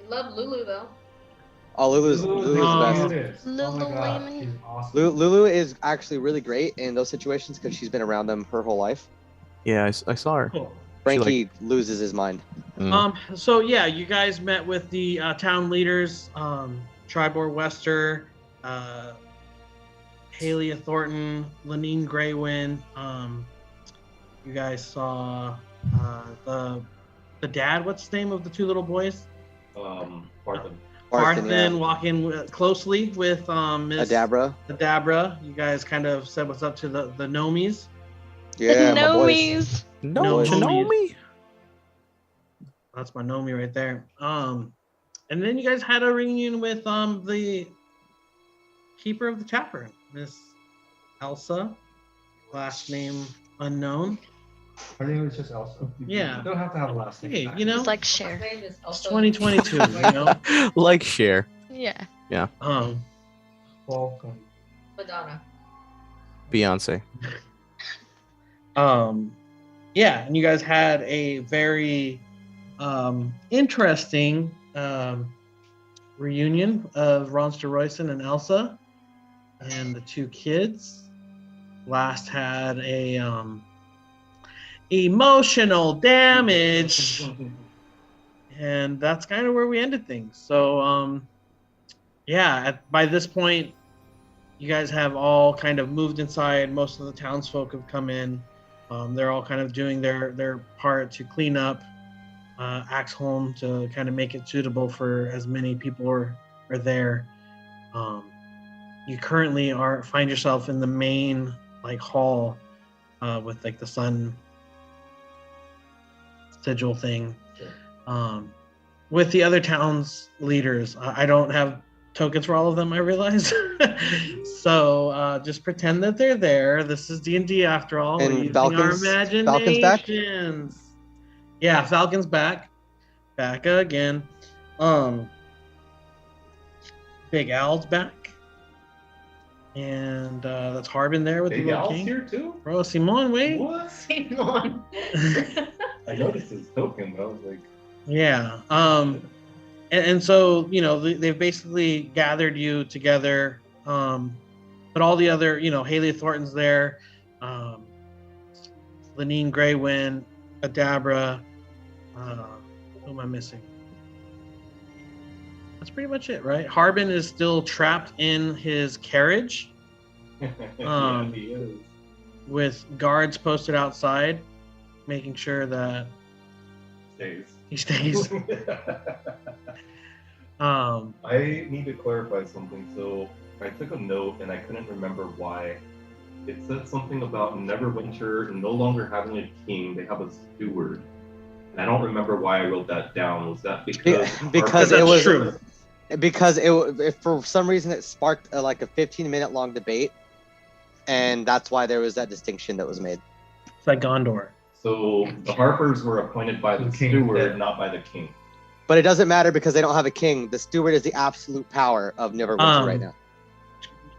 Love Lulu though. Oh, Lulu's the best. Oh my god, Lululemon. she's awesome. Lulu is actually really great in those situations because she's been around them her whole life. Yeah, I saw her. Cool. Frankie loses his mind. So yeah, you guys met with the town leaders, Tribor Wester, Halia Thornton, Lenine Greywind. You guys saw the dad. What's the name of the two little boys? Barthen. Barthen walking closely with Miss Adabra. You guys kind of said what's up to the Nomies. Yeah, No my boys. me's. No, Nomi. That's my Nomi right there. And then you guys had a reunion with the keeper of the tavern, Miss Elsa, last name unknown. Her name is just Elsa. Yeah. You don't have to have a last name. Hey, you know, It's like Cher. it's 2022. You know, Like Cher. Yeah. Welcome. Madonna. Beyonce. Yeah, and you guys had a very interesting reunion of Ronster Royson and Elsa and the two kids. Last had a emotional damage, and that's kind of where we ended things. So yeah, by this point you guys have all kind of moved inside. Most of the townsfolk have come in. They're all kind of doing their part to clean up Axholm to kind of make it suitable for as many people are there. You currently find yourself in the main like hall with like the sun sigil thing. Sure. With the other towns leaders. I don't have tokens for all of them, I realize. So just pretend that they're there. This is D&D after all. And We're using Falcon's- our Falcon's back? imaginations. Yeah, Falcon's back. Back again. Big Al's back. And that's Harbin there with Big the little Al's king. here too? Bro, Simon, wait. What? Simon. I noticed his token, but I was like, Yeah. And so, you know, they've basically gathered you together. But all the other, you know, Halia Thornton's there. Lenine Greywind, Adabra. Who am I missing? That's pretty much it, right? Harbin is still trapped in his carriage yeah, he is. with guards posted outside, making sure that Stays. he stays. I need to clarify something. So I took a note and I couldn't remember why. It said something about Neverwinter no longer having a king; they have a steward. And I don't remember why I wrote that down. Was that Because That's it was true. because if for some reason it sparked like a 15-minute long debate, and that's why there was that distinction that was made. It's like Gondor. So the Harpers were appointed by the king, steward, yeah. not by the king. But it doesn't matter because they don't have a king. The steward is the absolute power of Neverwinter right now.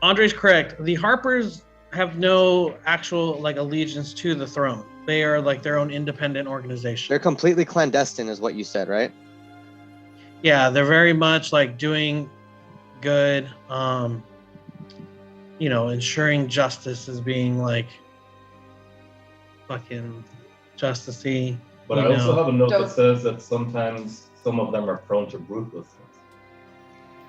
Andre's correct. The Harpers have no actual like allegiance to the throne. They are like their own independent organization. They're completely clandestine, is what you said, right? Yeah, they're very much like doing good. You know, ensuring justice is being like fucking justicey. But you I also know. have a note that Dope. says that sometimes some of them are prone to ruthlessness.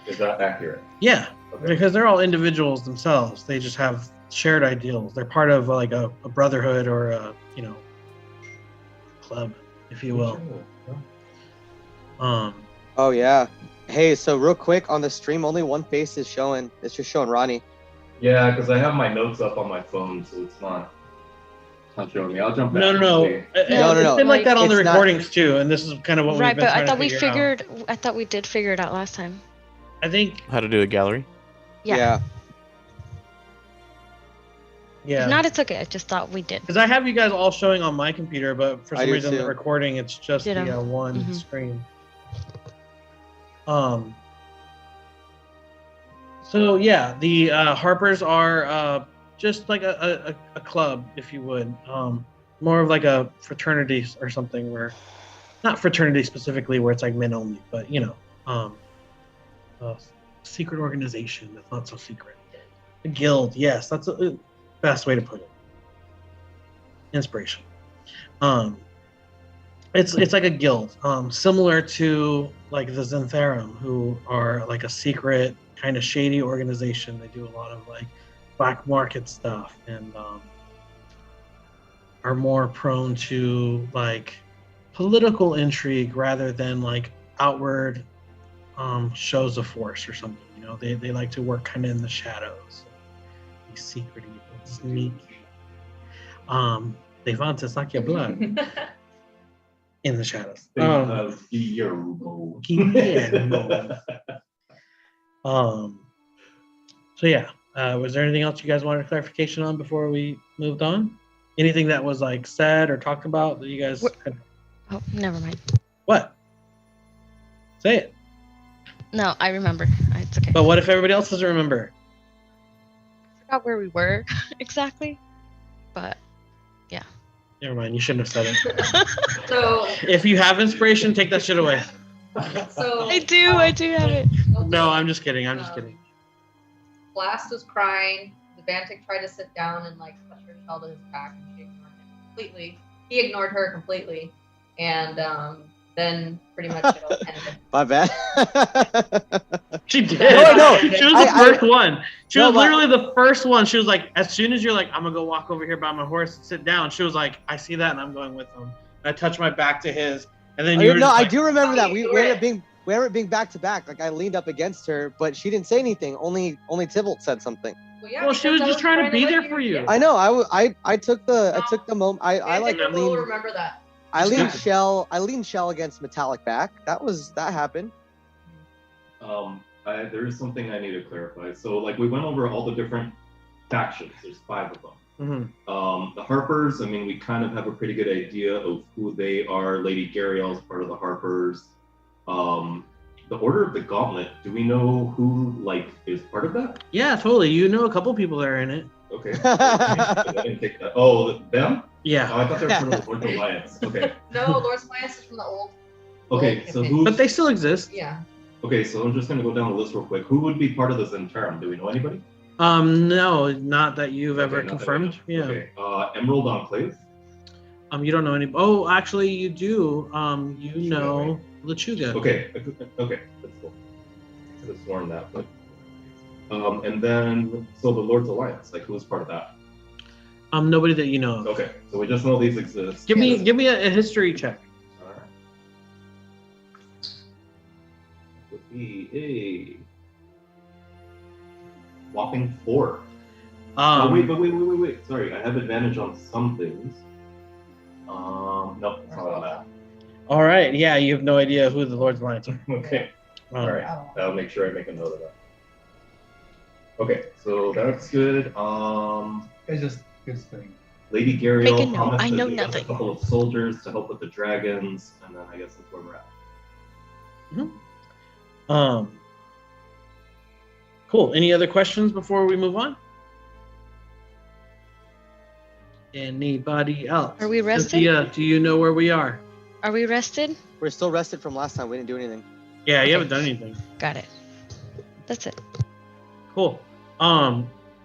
Is that accurate? Yeah, Okay. because they're all individuals themselves. They just have shared ideals. They're part of like a brotherhood or a, you know, club, if you will. Oh yeah. Hey, so real quick on the stream, only one face is showing. It's just showing Ronnie. Yeah, because I have my notes up on my phone, so it's not showing me. I'll jump back. No. and see. No. It's been like that on the It's not- recordings too, and this is kind of what Right, we've been but trying I thought to we figure out. I thought we did figure it out last time. I think, How to do a gallery? Yeah. yeah. If not, it's okay. I just thought we did. Because I have you guys all showing on my computer, but for I some do reason too. the recording it's just Ditto. the one Mhm. screen. So yeah, the Harpers are just like a club, if you would. More of like a fraternity or something, where not fraternity specifically where it's like men only, but you know, A secret organization that's not so secret. A guild, yes, that's the best way to put it. Inspiration. It's like a guild, similar to like the Xantherum, who are like a secret kind of shady organization. They do a lot of like black market stuff and are more prone to like political intrigue rather than like outward shows of force or something. You know, they like to work kind of in the shadows, be secretive, sneaky. They want to suck your blood in the shadows. Guillermo. Guillermo. So yeah, was there anything else you guys wanted clarification on before we moved on? Anything that was like said or talked about that you guys? Oh, never mind. What? Say it. No, I remember. It's okay. But what if everybody else doesn't remember? I forgot where we were exactly, but Never mind. You shouldn't have said it. So, If you have inspiration, take that shit away. so I do have it. No, I'm just kidding. I'm just kidding. Blast was crying. The Vantic tried to sit down and like push her shell to his back, and she ignored him completely. He ignored her completely, and then pretty much it all ended. My bad. She did. No, She was the first one. She was but- literally the first one. She was like, as soon as you're like, I'm gonna go walk over here by my horse and sit down. She was like, I see that, and I'm going with him. And I touched my back to his, and then you were No, just I like, do remember that. We you ended were- up being back to back. Like I leaned up against her, but she didn't say anything. Only Tybalt said something. Well, yeah, Well, she because was I just trying to be let there for you. I know. I took the moment. I like Vantic will leaned. remember that. I leaned shell against metallic back. That happened. There is something I need to clarify. So, like, we went over all the different factions. There's 5 of them. Mhm. The Harpers, I mean, we kind of have a pretty good idea of who they are. Lady Gariel is part of the Harpers. The Order of the Gauntlet, do we know who, like, is part of that? Yeah, totally. You know a couple people that are in it. Okay. I didn't take that. Oh, them? Yeah. Oh, I thought they were part of the Lord Alliance. Okay. No, Lord's Alliance is from the old. Okay, so But they still exist. Yeah. Okay, so I'm just going to go down the list real quick. Who would be part of the Xantherum? Do we know anybody? No, not that you've ever Okay, not that I confirmed. know. Yeah. Okay. Emerald Enclave. You don't know any. Oh, actually, you do. You know Lechuga. Okay, that's cool. I could have sworn that, but and then so the Lord's Alliance, like who's part of that? Nobody that you know of. Okay, so we just know these exist. Give me a history check. All right. Would be a whopping 4. Oh, wait. Sorry, I have advantage on some things. Nope, it's not on that. All right. Yeah, you have no idea who the Lord's Alliance are. Okay, all right. Oh. I'll make sure I make a note of that. Okay, so that's good. It's just good thing. Lady Gariel Make a note. promised I to know give us nothing. a couple of soldiers to help with the dragons, and then I guess that's where we're at. Cool. Any other questions before we move on? Anybody else? Are we rested? Cynthia, do you know where we are? Are we rested? We're still rested from last time. We didn't do anything. Yeah, you Okay. haven't done anything. Got it. That's it. Cool.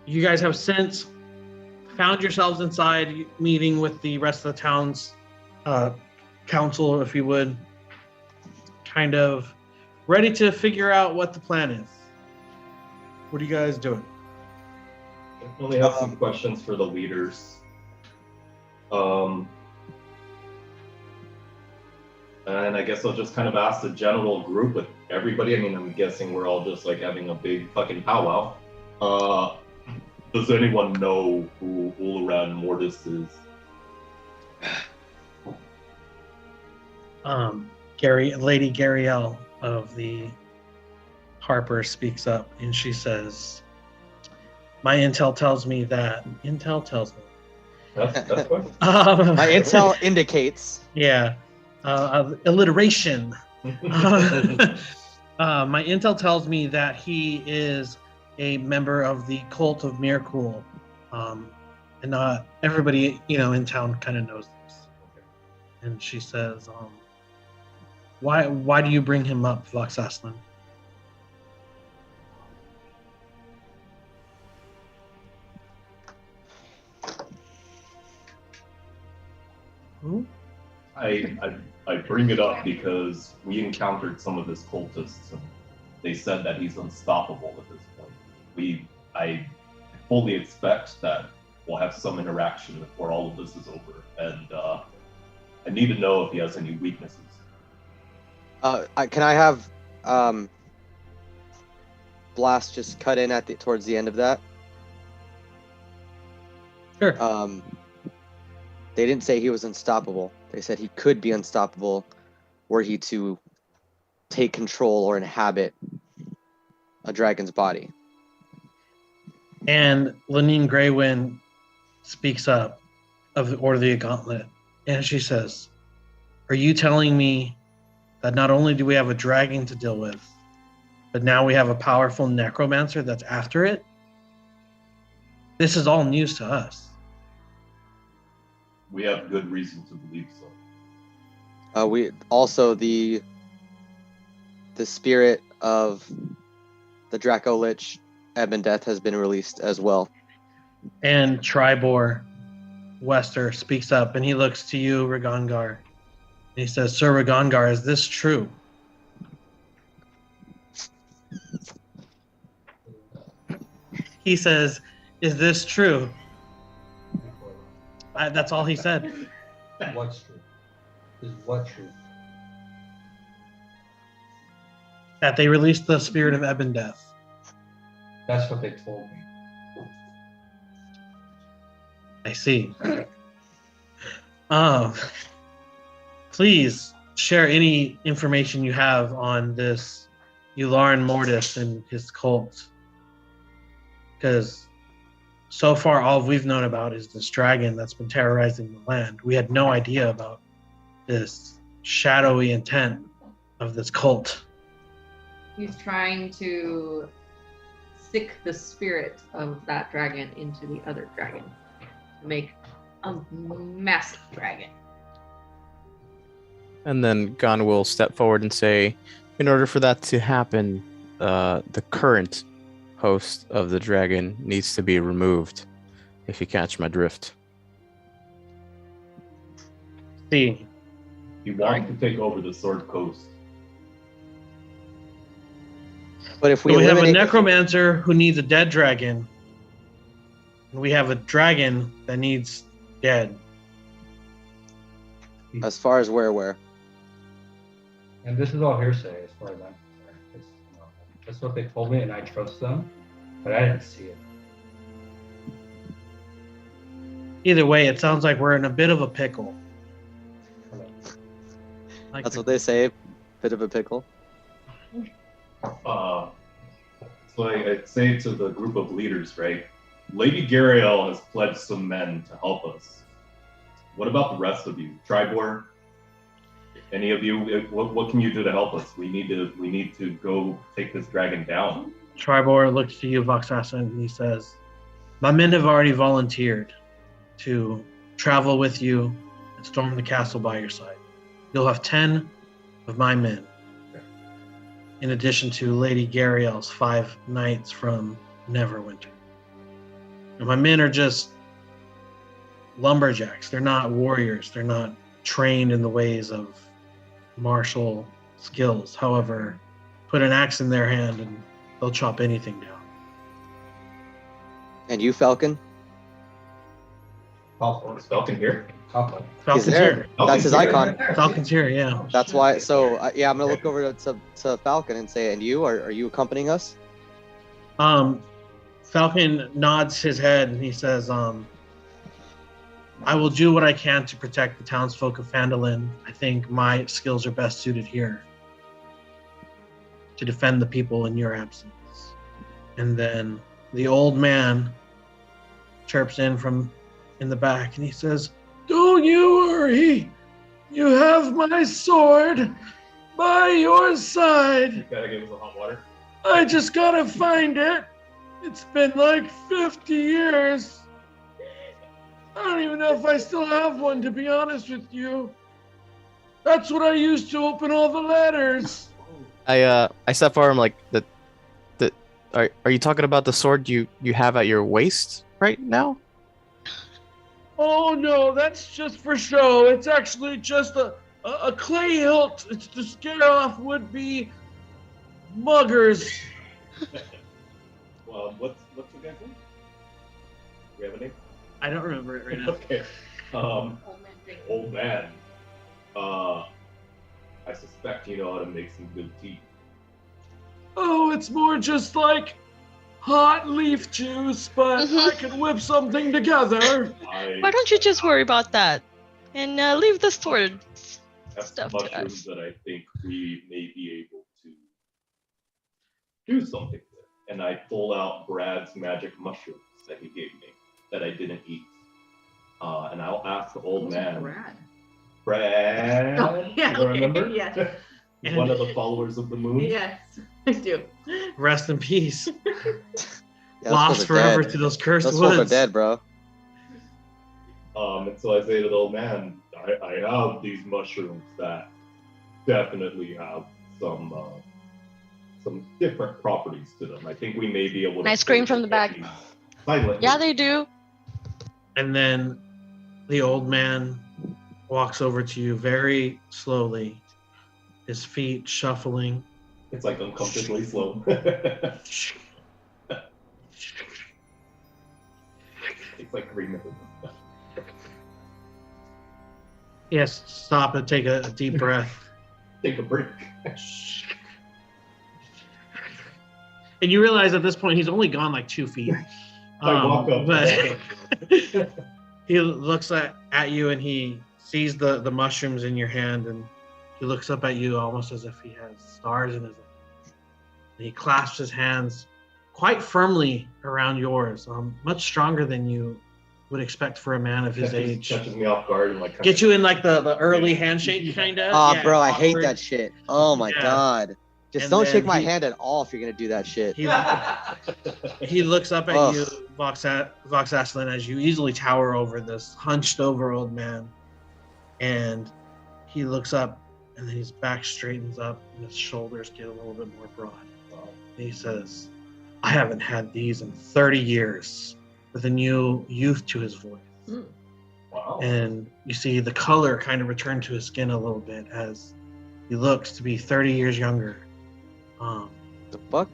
You guys have since found yourselves inside, meeting with the rest of the town's council, if you would, kind of ready to figure out what the plan is. What are you guys doing? Definitely have some questions for the leaders. And I guess I'll just kind of ask the general group with everybody. I mean, I'm guessing we're all just like having a big fucking powwow. Does anyone know who Ularan Mortis is? Lady Gariel of the Harper speaks up and she says, my intel tells me that. Intel tells me. That's fine. My intel indicates. Yeah. Alliteration. My intel tells me that he is a member of the cult of Mirkul. And not everybody, in town kind of knows this. And she says, Why do you bring him up, Vox Aslan? Who? I bring it up because we encountered some of his cultists, and they said that he's unstoppable at this point. I fully expect that we'll have some interaction before all of this is over, and I need to know if he has any weaknesses. Can I have Blast just cut in towards the end of that? Sure. They didn't say he was unstoppable. They said he could be unstoppable were he to take control or inhabit a dragon's body. And Lenine Greywind speaks up of the Order of the Gauntlet, and she says, "Are you telling me that not only do we have a dragon to deal with, but now we have a powerful necromancer that's after it? This is all news to us." We have good reason to believe so. We also the spirit of the Draco Lich Ebon Death has been released as well. And Tribor Wester speaks up, and he looks to you, Ragongar. And he says, "Sir Ragongar, is this true?" He says, "Is this true?" That's all he said. What's true? Is what true? That they released the spirit of Ebon Death. That's what they told me. I see. Please share any information you have on this Ularn Mortis and his cult. Because so far, all we've known about is this dragon that's been terrorizing the land. We had no idea about this shadowy intent of this cult. He's trying to sick the spirit of that dragon into the other dragon to make a massive dragon. And then Gon will step forward and say, in order for that to happen, the current host of the dragon needs to be removed, if you catch my drift. See. He wants to take over the Sword Coast. But if we So we have a eliminate necromancer who needs a dead dragon, and we have a dragon that needs dead. as far as we're aware. And this is all hearsay as far as I'm concerned. That's what they told me, and I trust them, but I didn't see it. Either way, it sounds like we're in a bit of a pickle. Like That's what they say. Bit of a pickle. So I'd say to the group of leaders, right? Lady Gariel has pledged some men to help us. What about the rest of you? Tribor? Any of you? What can you do to help us? We need to go take this dragon down. Tribor looks to you, Voxassa, and he says, "My men have already volunteered to travel with you and storm the castle by your side. You'll have 10 of my men, in addition to Lady Gariel's 5 knights from Neverwinter. And my men are just lumberjacks. They're not warriors. They're not trained in the ways of martial skills. However, put an axe in their hand and they'll chop anything down." And you, Falcon? Is Falcon here? Papa. Falcon's He's there. here. That's his icon. Falcon's here, yeah. That's why. So yeah, I'm gonna look over to Falcon and say, "And you? Are you accompanying us?" Falcon nods his head and he says, "I will do what I can to protect the townsfolk of Phandalin. I think my skills are best suited here to defend the people in your absence." And then the old man chirps in from in the back and he says, "Don't you worry. You have my sword by your side. You gotta give us a hot water. I just gotta find it. It's been like 50 years. I don't even know if I still have one, to be honest with you. That's what I used to open all the letters. I step forward. I'm like, are you talking about the sword you have at your waist right now? Oh no, that's just for show. It's actually just a clay hilt. It's to scare off would-be muggers. Well, what's the guy's name? Do we have a name? I don't remember it right now. Okay. Old man drink. Old man. I suspect you know how to make some good tea. Oh, it's more just like hot leaf juice, but I can whip something together. Why don't you just worry about that and leave the sword have stuff some to mushrooms us? that I think we may be able to do something with. And I pull out Brad's magic mushrooms that he gave me that I didn't eat. And I'll ask the old Who's man. Brad? Brad. Oh, yeah, Do you remember? okay, yeah. He's one of the followers of the moon. Yes, I do. Rest in peace. Yeah, Lost those forever dead. to those cursed Those fools are woods. dead, bro. And so I say to the old man, I have these mushrooms that definitely have some different properties to them. I think we may be able to. Nice scream from the back. Silently. Yeah, they do. And then the old man walks over to you very slowly, his feet shuffling. It's like uncomfortably slow. It's like 3 minutes. Yes, stop and take a deep breath. Take a break. And you realize at this point he's only gone like 2 feet. I walk up. But he looks at you and he sees the mushrooms in your hand and he looks up at you almost as if he has stars in his eyes. And he clasps his hands quite firmly around yours, much stronger than you would expect for a man of his age. Catches me off guard and like Get you in like the early handshake kind of. Oh, bro, I hate that shit. Oh my Yeah. god. Just And don't then shake my he- hand at all if you're gonna do that shit. He looks up at Ugh. you, Vox Aslan, as you easily tower over this hunched over old man. And he looks up and then his back straightens up and his shoulders get a little bit more broad. And he says, I haven't had these in 30 years, with a new youth to his voice. Wow. And you see the color kind of return to his skin a little bit as he looks to be 30 years younger. The fuck?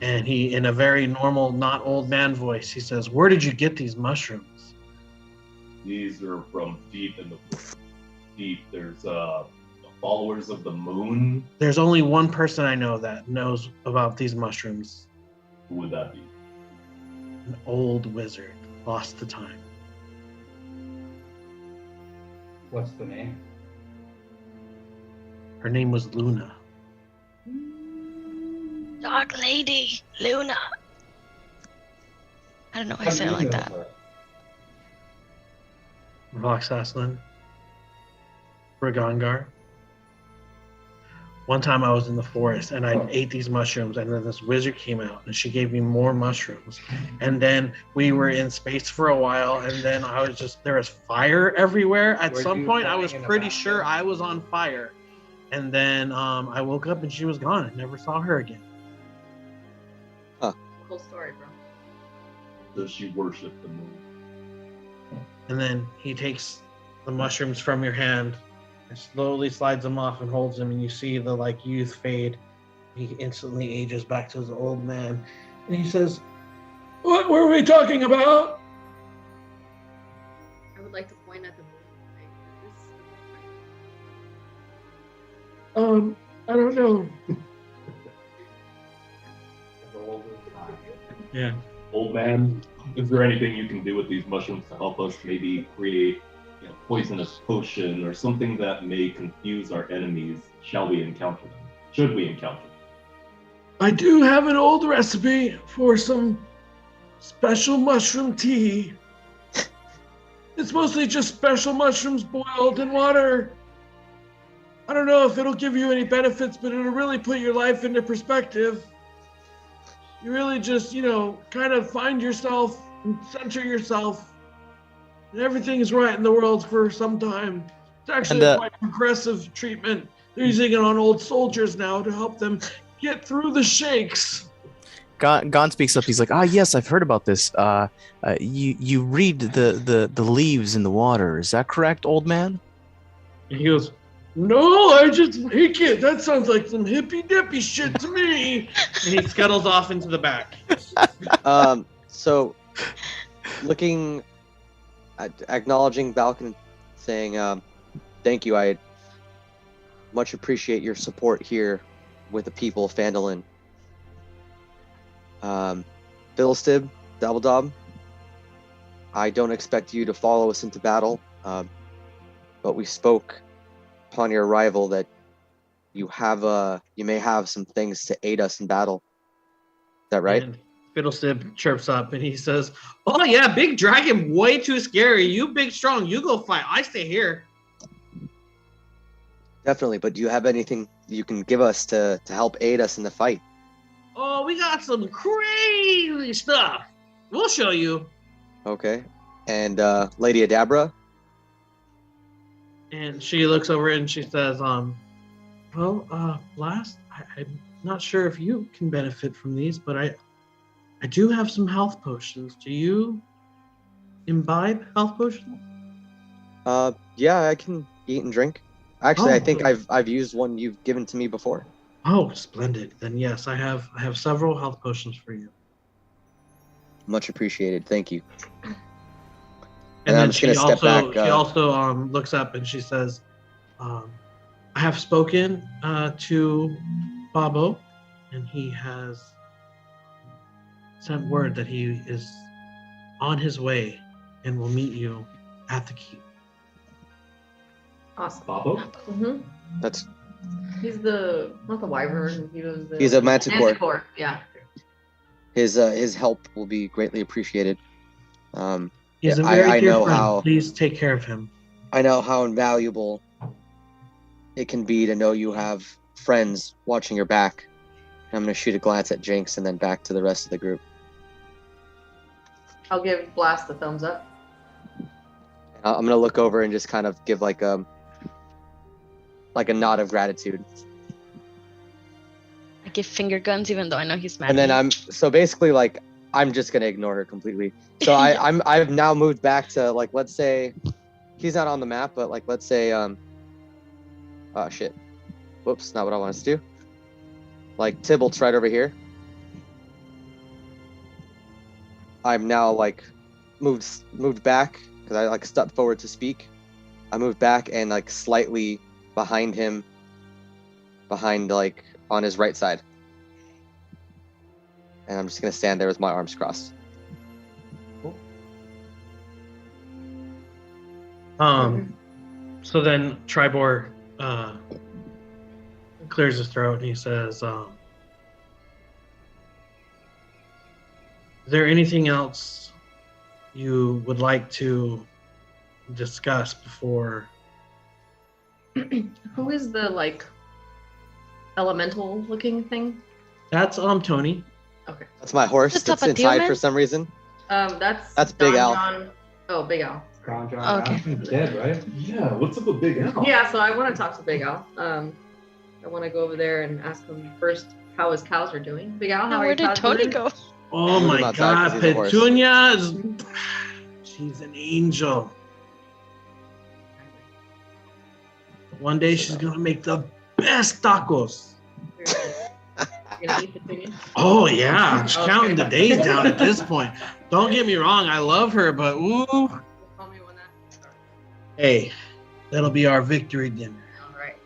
And he, in a very normal, not old man voice, he says, where did you get these mushrooms? These are from deep in the forest. Deep. There's the followers of the moon. There's only one person I know that knows about these mushrooms. Who would that be? An old wizard, lost to time. What's the name? Her name was Luna. Dark Lady, Luna. I don't know why I How do say it you like know that. her? Vox Aslan. Ragangar. One time I was in the forest and I ate these mushrooms and then this wizard came out and she gave me more mushrooms. And then we were in space for a while and then I was just, there was fire everywhere. At Were some you point I flying was in a pretty bathtub? sure I was on fire. And then I woke up and she was gone. I never saw her again. Cool story, bro. Does she worship the moon? And then he takes the mushrooms from your hand and slowly slides them off and holds them, and you see the like youth fade. He instantly ages back to his old man, and he says, "What were we talking about?" I would like to point at the moon. I don't know. Yeah. Old man, is there anything you can do with these mushrooms to help us maybe create poisonous potion or something that may confuse our enemies? Shall we encounter them? Should we encounter them? I do have an old recipe for some special mushroom tea. It's mostly just special mushrooms boiled in water. I don't know if it'll give you any benefits, but it'll really put your life into perspective. You really just, kind of find yourself and center yourself. And everything is right in the world for some time. It's actually And, quite progressive treatment. They're using it on old soldiers now to help them get through the shakes. Gon speaks up. He's like, yes, I've heard about this. You read the leaves in the water. Is that correct, old man? And he goes, no, I just make it. That sounds like some hippy dippy shit to me. And he scuttles off into the back. So, looking, acknowledging Balkan, saying, thank you. I much appreciate your support here with the people of Phandalin. Fiddlestib, Dabbledob, I don't expect you to follow us into battle, but we spoke upon your arrival that you may have some things to aid us in battle. Is that right? And Fiddlestib chirps up and he says, oh yeah, big dragon, way too scary. You big strong, you go fight. I stay here. Definitely, but do you have anything you can give us to help aid us in the fight? Oh, we got some crazy stuff. We'll show you. Okay. And Lady Adabra? And she looks over and she says, Blast, I'm not sure if you can benefit from these, but I do have some health potions. Do you imbibe health potions? Yeah, I can eat and drink. Actually, Oh. I think I've used one you've given to me before. Oh, splendid. Then yes, I have several health potions for you. Much appreciated. Thank you. And I'm then just she gonna step also back, she also looks up and she says, I have spoken to Babo, and he has sent word that he is on his way and will meet you at the keep. Awesome. Babo? Mm-hmm. That's He's not the wyvern. He's a manticore. Manticore. Yeah. his help will be greatly appreciated. He's Yeah, a very I dear know friend. how- Please take care of him. I know how invaluable it can be to know you have friends watching your back. I'm gonna shoot a glance at Jinx and then back to the rest of the group. I'll give Blast the thumbs up. I'm gonna look over and just kind of give like a nod of gratitude. I give finger guns even though I know he's mad. And then at me. I'm just gonna ignore her completely. So I've now moved back to, like, let's say he's not on the map, but like let's say oh shit. Whoops, not what I wanted to do. Like Tybalt's right over here. I'm now like moved back because I like stepped forward to speak. I moved back and like slightly behind him, like on his right side. And I'm just gonna stand there with my arms crossed. So then Tribor clears his throat and he says, is there anything else you would like to discuss before? Who is the like elemental looking thing? That's Tony. Okay. That's my horse The that's Tapatio inside man? for some reason. That's Big Don Al. John. Oh, Big Al. Okay. He's dead, right? Yeah, what's up with Big Al? Yeah, so I want to talk to Big Al. I want to go over there and ask him first how his cows are doing. Big Al, how Now, are where your did cows Tony doing? go? Oh Move him my outside 'cause God, he's a horse. Petunia is, she's an angel. One day she's gonna make the best tacos. You gonna eat Petunia? Oh yeah, she's Okay. counting the days down at this point. Don't get me wrong, I love her, but ooh, Tell me when that starts. hey, that'll be our victory dinner. All right.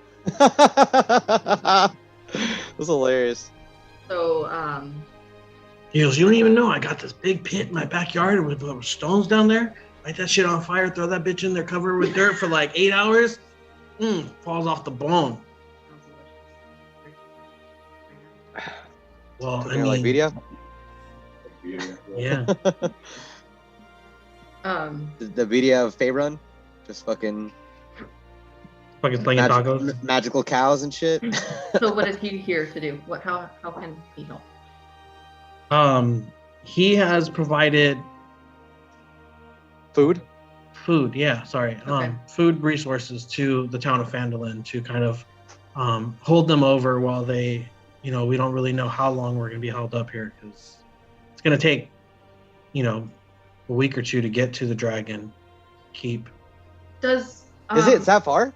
That's hilarious. So, He goes, you don't even know I got this big pit in my backyard with stones down there. Light that shit on fire, throw that bitch in there, cover her with dirt for like 8 hours. Falls off the bone. Well, I You know, like mean, video? yeah. The video of Faerun? Just fucking Fucking slinging tacos. magical cows and shit. So what is he here to do? How can he help? He has provided Food? food. Yeah, sorry. Okay. Food resources to the town of Phandalin to kind of hold them over while they, we don't really know how long we're going to be held up here because it's going to take, a week or two to get to the dragon keep. Does Is it? It's that far?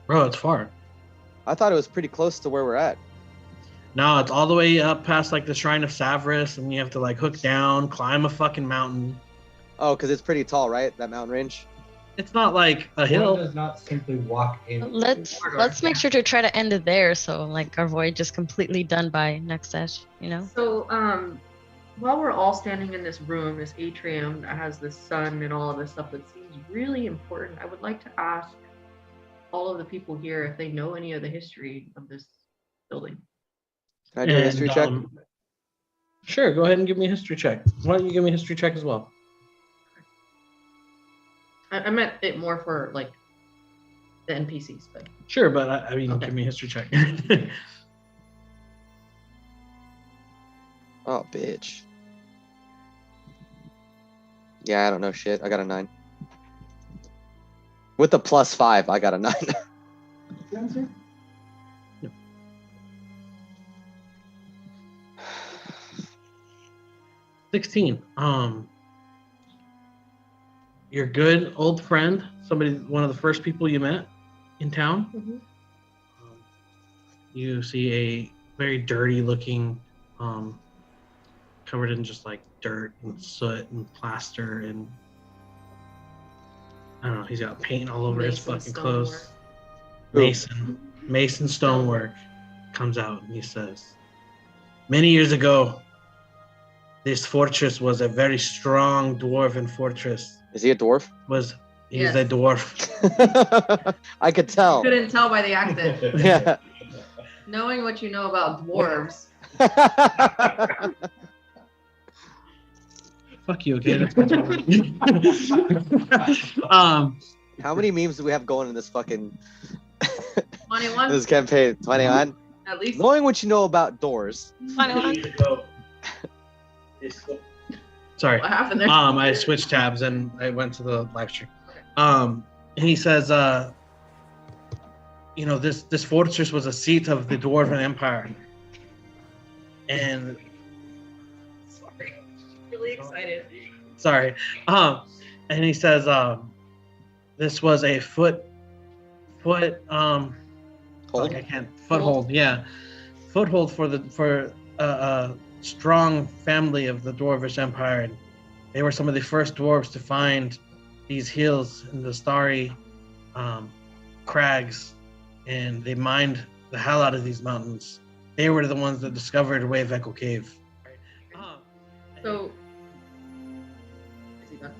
Bro, it's far. I thought it was pretty close to where we're at. No, it's all the way up past like the Shrine of Savras, and you have to like hook down, climb a fucking mountain. Oh, because it's pretty tall, right? That mountain range. It's not like a One hill. does not simply walk in. Let's make sure to try to end it there, so like our voyage is completely done by next sesh. So while we're all standing in this room, this atrium that has this sun and all of this stuff that seems really important, I would like to ask all of the people here if they know any of the history of this building. Can I do a history check? Sure, go ahead and give me a history check. Why don't you give me a history check as well? I meant it more for like the NPCs, but Sure, but I mean, Okay. give me a history check. Oh, bitch. Yeah, I don't know shit. I got a 9. With the +5, I got a 9. 16. Your good old friend, one of the first people you met in town. Mhm. You see a very dirty looking, covered in just like dirt and soot and plaster and I don't know. He's got paint all over his Mason fucking stonework. clothes. Who? Mason stonework comes out and he says, "Many years ago, this fortress was a very strong dwarven fortress. Is he a dwarf? He's Yes. a dwarf. I could tell. couldn't tell by the accent. Yeah. Knowing what you know about dwarves, Fuck you, okay? That's my How many memes do we have going in this fucking 21 this campaign? 21? at least. Knowing what you know about doors. Sorry. What happened there? I switched tabs and I went to the live stream. And he says, this fortress was a seat of the Dwarven Empire. And Sorry. Really excited. sorry. And he says, this was a foothold, yeah. Foothold for a strong family of the Dwarvish Empire. And they were some of the first dwarves to find these hills in the starry crags, and they mined the hell out of these mountains. They were the ones that discovered Wave Echo Cave. So, is he done?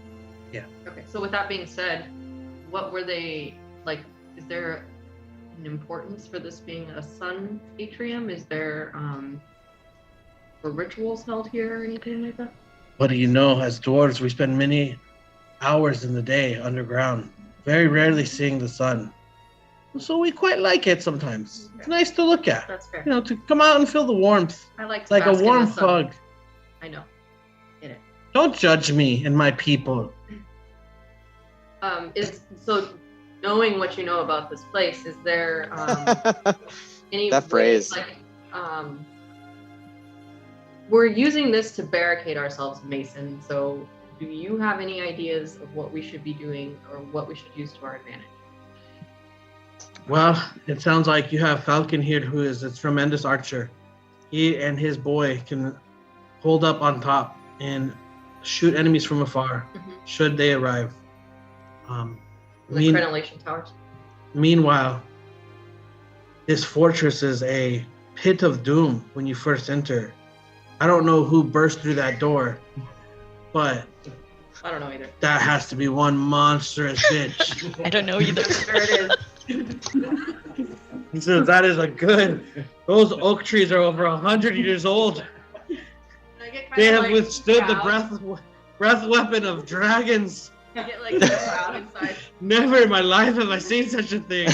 Yeah. Okay. So with that being said, what were they like? Is there an importance for this being a sun atrium? Is there were rituals held here or anything like that? What do you know? As dwarves, we spend many hours in the day underground, very rarely seeing the sun. So we quite like it sometimes. It's nice to look at. That's fair. To come out and feel the warmth. I like It's to like a bask in warm the sun. hug. I know. Get it. Don't judge me and my people. Is so knowing what you know about this place, is there any That way, phrase. like we're using this to barricade ourselves, Mason, so do you have any ideas of what we should be doing or what we should use to our advantage? Well, it sounds like you have Falcon here, who is a tremendous archer. He and his boy can hold up on top and shoot enemies from afar, should they arrive. The crenellation towers. Meanwhile, this fortress is a pit of doom when you first enter. I don't know who burst through that door, but I don't know either. that has to be one monstrous bitch. I don't know either. There it is. He says that is those oak trees are over 100 years old. And I get kind They of, have like, withstood the proud. breath weapon of dragons. I get like so proud inside. Never in my life have I seen such a thing.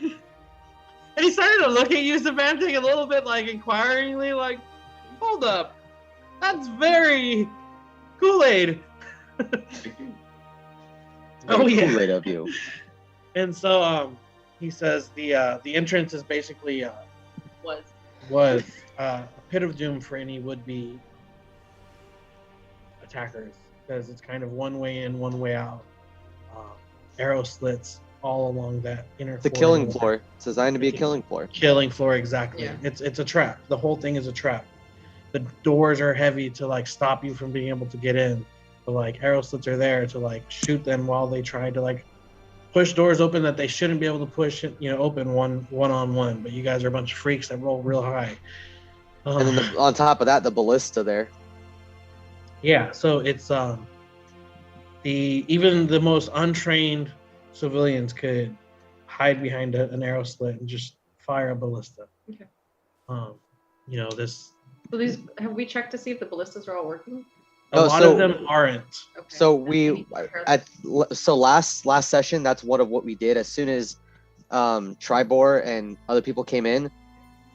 And he started to look at you, Savanting, a little bit like inquiringly, like, hold up. That's very Kool-Aid. Oh, Very yeah. Kool-Aid of you. And so he says the entrance is basically Was. a pit of doom for any would-be attackers, because it's kind of one way in, one way out. Arrow slits all along that inner. It's a killing floor. It's designed to be a killing floor. Killing floor, exactly. Yeah. It's a trap. The whole thing is a trap. The doors are heavy to like stop you from being able to get in. But like arrow slits are there to like shoot them while they try to like push doors open that they shouldn't be able to push, open one on one. But you guys are a bunch of freaks that roll real high. And then on top of that, the ballista there. Yeah, so it's even the most untrained civilians could hide behind an arrow slit and just fire a ballista. Okay. This So these, have we checked to see if the ballistas are all working? a lot of them aren't. Okay. So We last session, that's what we did. As soon as Tribor and other people came in,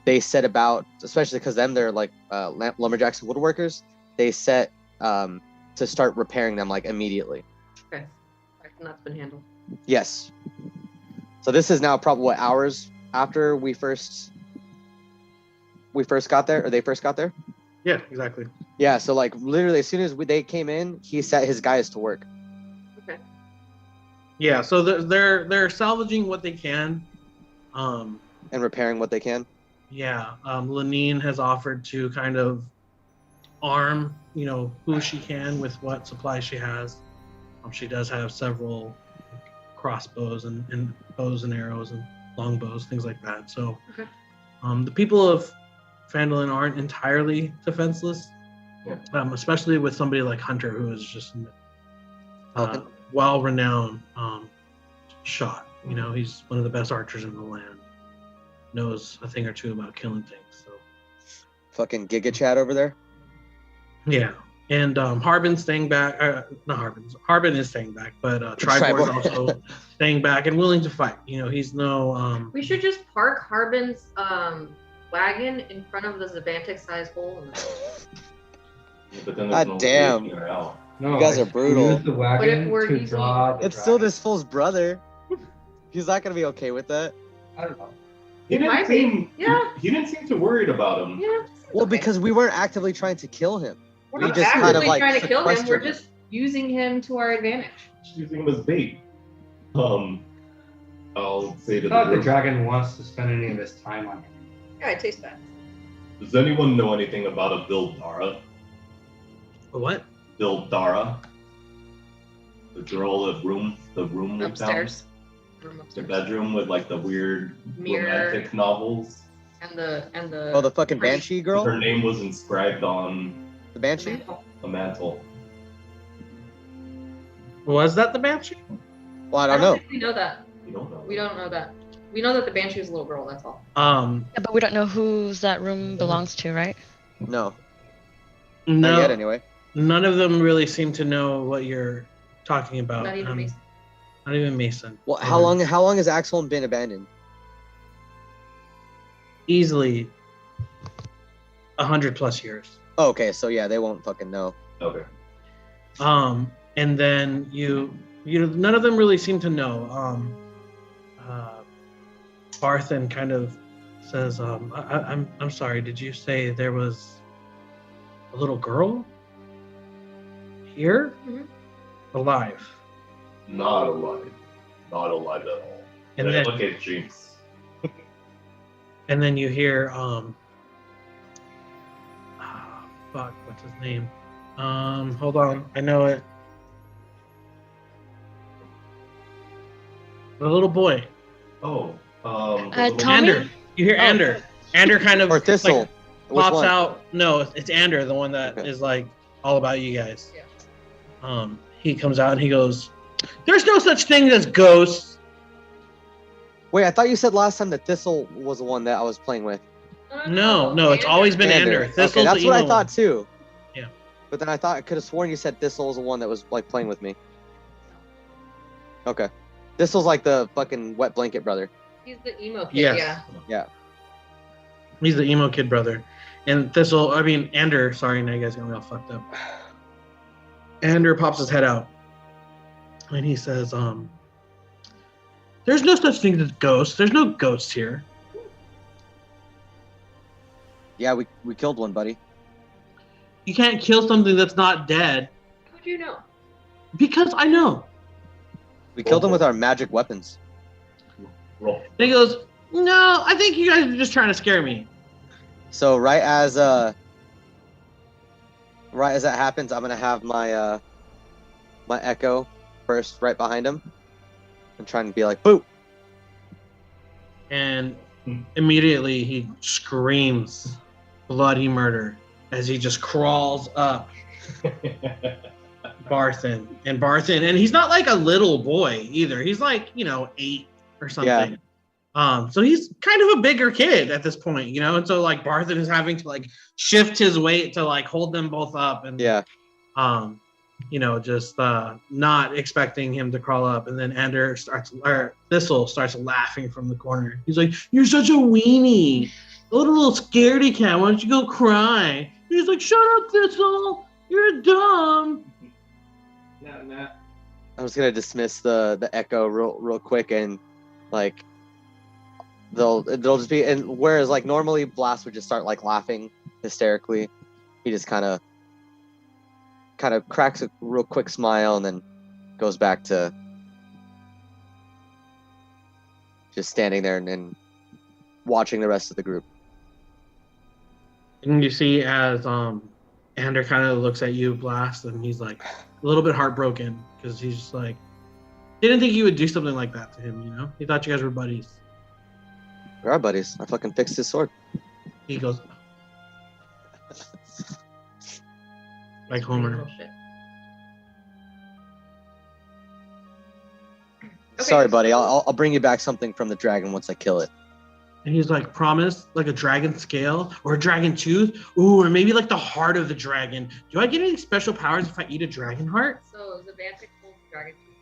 they set about, especially because they're like lumberjacks and woodworkers, they set to start repairing them like immediately. Okay. And that's been handled. Yes. So this is now probably what, hours after we first got there, or they first got there. Yeah, exactly. Yeah. So like literally as soon as they came in, he set his guys to work. Okay. Yeah, so they're salvaging what they can. And repairing what they can. Yeah, Lenine has offered to kind of arm, who she can with what supplies she has. She does have several crossbows and bows and arrows and longbows, things like that. So, Okay. The people of Phandalin aren't entirely defenseless, especially with somebody like Hunter, who is just well-renowned shot. He's one of the best archers in the land. Knows a thing or two about killing things. So, Fucking Giga Chad over there. yeah. And Harbin's staying back. Not Harbin is staying back, but Tribor is also staying back and willing to fight. He's no. We should just park Harbin's wagon in front of the Zabantic-sized hole. In the But then God there's no damn. way to get her out. No, You guys I are brutal. squeezed the But wagon if we're to using- draw the It's still dragon. this fool's brother. He's not gonna be okay with that. I don't know. He didn't Might be. seem. Yeah. He didn't seem too worried about him. Yeah. Well, okay. because we weren't actively trying to kill him. We're we not just actively kind of, like, trying to kill him. We're sequestered him. just using him to our advantage. Just using him as bait. I'll say to I thought the group, dragon wants to spend any of his time on him. Yeah, I taste that. does anyone know anything about a Vildara? What? Vildara? The girl, the room we Upstairs. found? Room The upstairs. bedroom with like the weird Mirror. romantic novels. And the. Oh, the fucking Banshee Her girl? name was inscribed on The Banshee? a mantle. Was that the Banshee? Well, I don't know. think we know that. You don't know. We don't know that. We know that the Banshee is a little girl. That's all. Yeah, but we don't know whose that room belongs to, right? No. Not yet, anyway. None of them really seem to know what you're talking about. Not even Mason. Not even Mason. Well, how long has Axholm been abandoned? Easily 100+ years. Oh, okay, so yeah, they won't fucking know. Okay. And then none of them really seem to know. Barthen kind of says, I'm sorry, did you say there was a little girl here? Mhm. Alive. Not alive. Not alive at all. And And then- look at Jinx. And then you hear, what's his name? Hold on, I know it. The little boy, Oh. Tommy? Ander. You hear Oh. Ander. Ander kind of Or Thistle. like, Which pops one? out. No, it's Ander, the one that is Okay. like all about you guys. Yeah. He comes out and he goes, "There's no such thing as ghosts." Wait, I thought you said last time that Thistle was the one that I was playing with. No, it's always been Ander. Thistle's Okay, that's the what I evil thought too. Yeah. But then I could have sworn you said Thistle was the one that was like playing with me. Okay. Thistle's like the fucking wet blanket brother. He's the emo kid. Yes. Yeah. He's the emo kid brother. And Ander, sorry, now you guys got me all fucked up. Ander pops his head out, and he says, "There's no such thing as ghosts. There's no ghosts here." Yeah, we killed one, buddy. You can't kill something that's not dead. How'd you know? Because I know. We killed him with our magic weapons. Roll. And he goes, "No, I think you guys are just trying to scare me." So right as that happens, I'm gonna have my my echo first right behind him. I'm trying to be like, boo! And immediately he screams bloody murder as he just crawls up Barthen. And he's not like a little boy either. He's like, 8 or something. Yeah. So he's kind of a bigger kid at this point, and so like Barthen is having to like shift his weight to like hold them both up and Yeah. just not expecting him to crawl up. And then Thistle starts laughing from the corner. He's like, "You're such a weenie, a little scaredy cat. Why don't you go cry?" He's like, "Shut up, Thistle. You're dumb." Nah. I was gonna dismiss the echo real quick and like they'll just be, and whereas like normally Blast would just start like laughing hysterically, he just kind of cracks a real quick smile and then goes back to just standing there and watching the rest of the group. And you see as Ander kind of looks at you, Blast, and he's like a little bit heartbroken because he's just like, didn't think you would do something like that to him, He thought you guys were buddies. We are buddies. I fucking fixed his sword. He goes, like Homer. Bullshit. Okay. Sorry, buddy. I'll bring you back something from the dragon once I kill it. And he's like, "Promise, like a dragon scale or a dragon tooth? Ooh, or maybe like the heart of the dragon. Do I get any special powers if I eat a dragon heart?" So Zavantic pulled the dragon tooth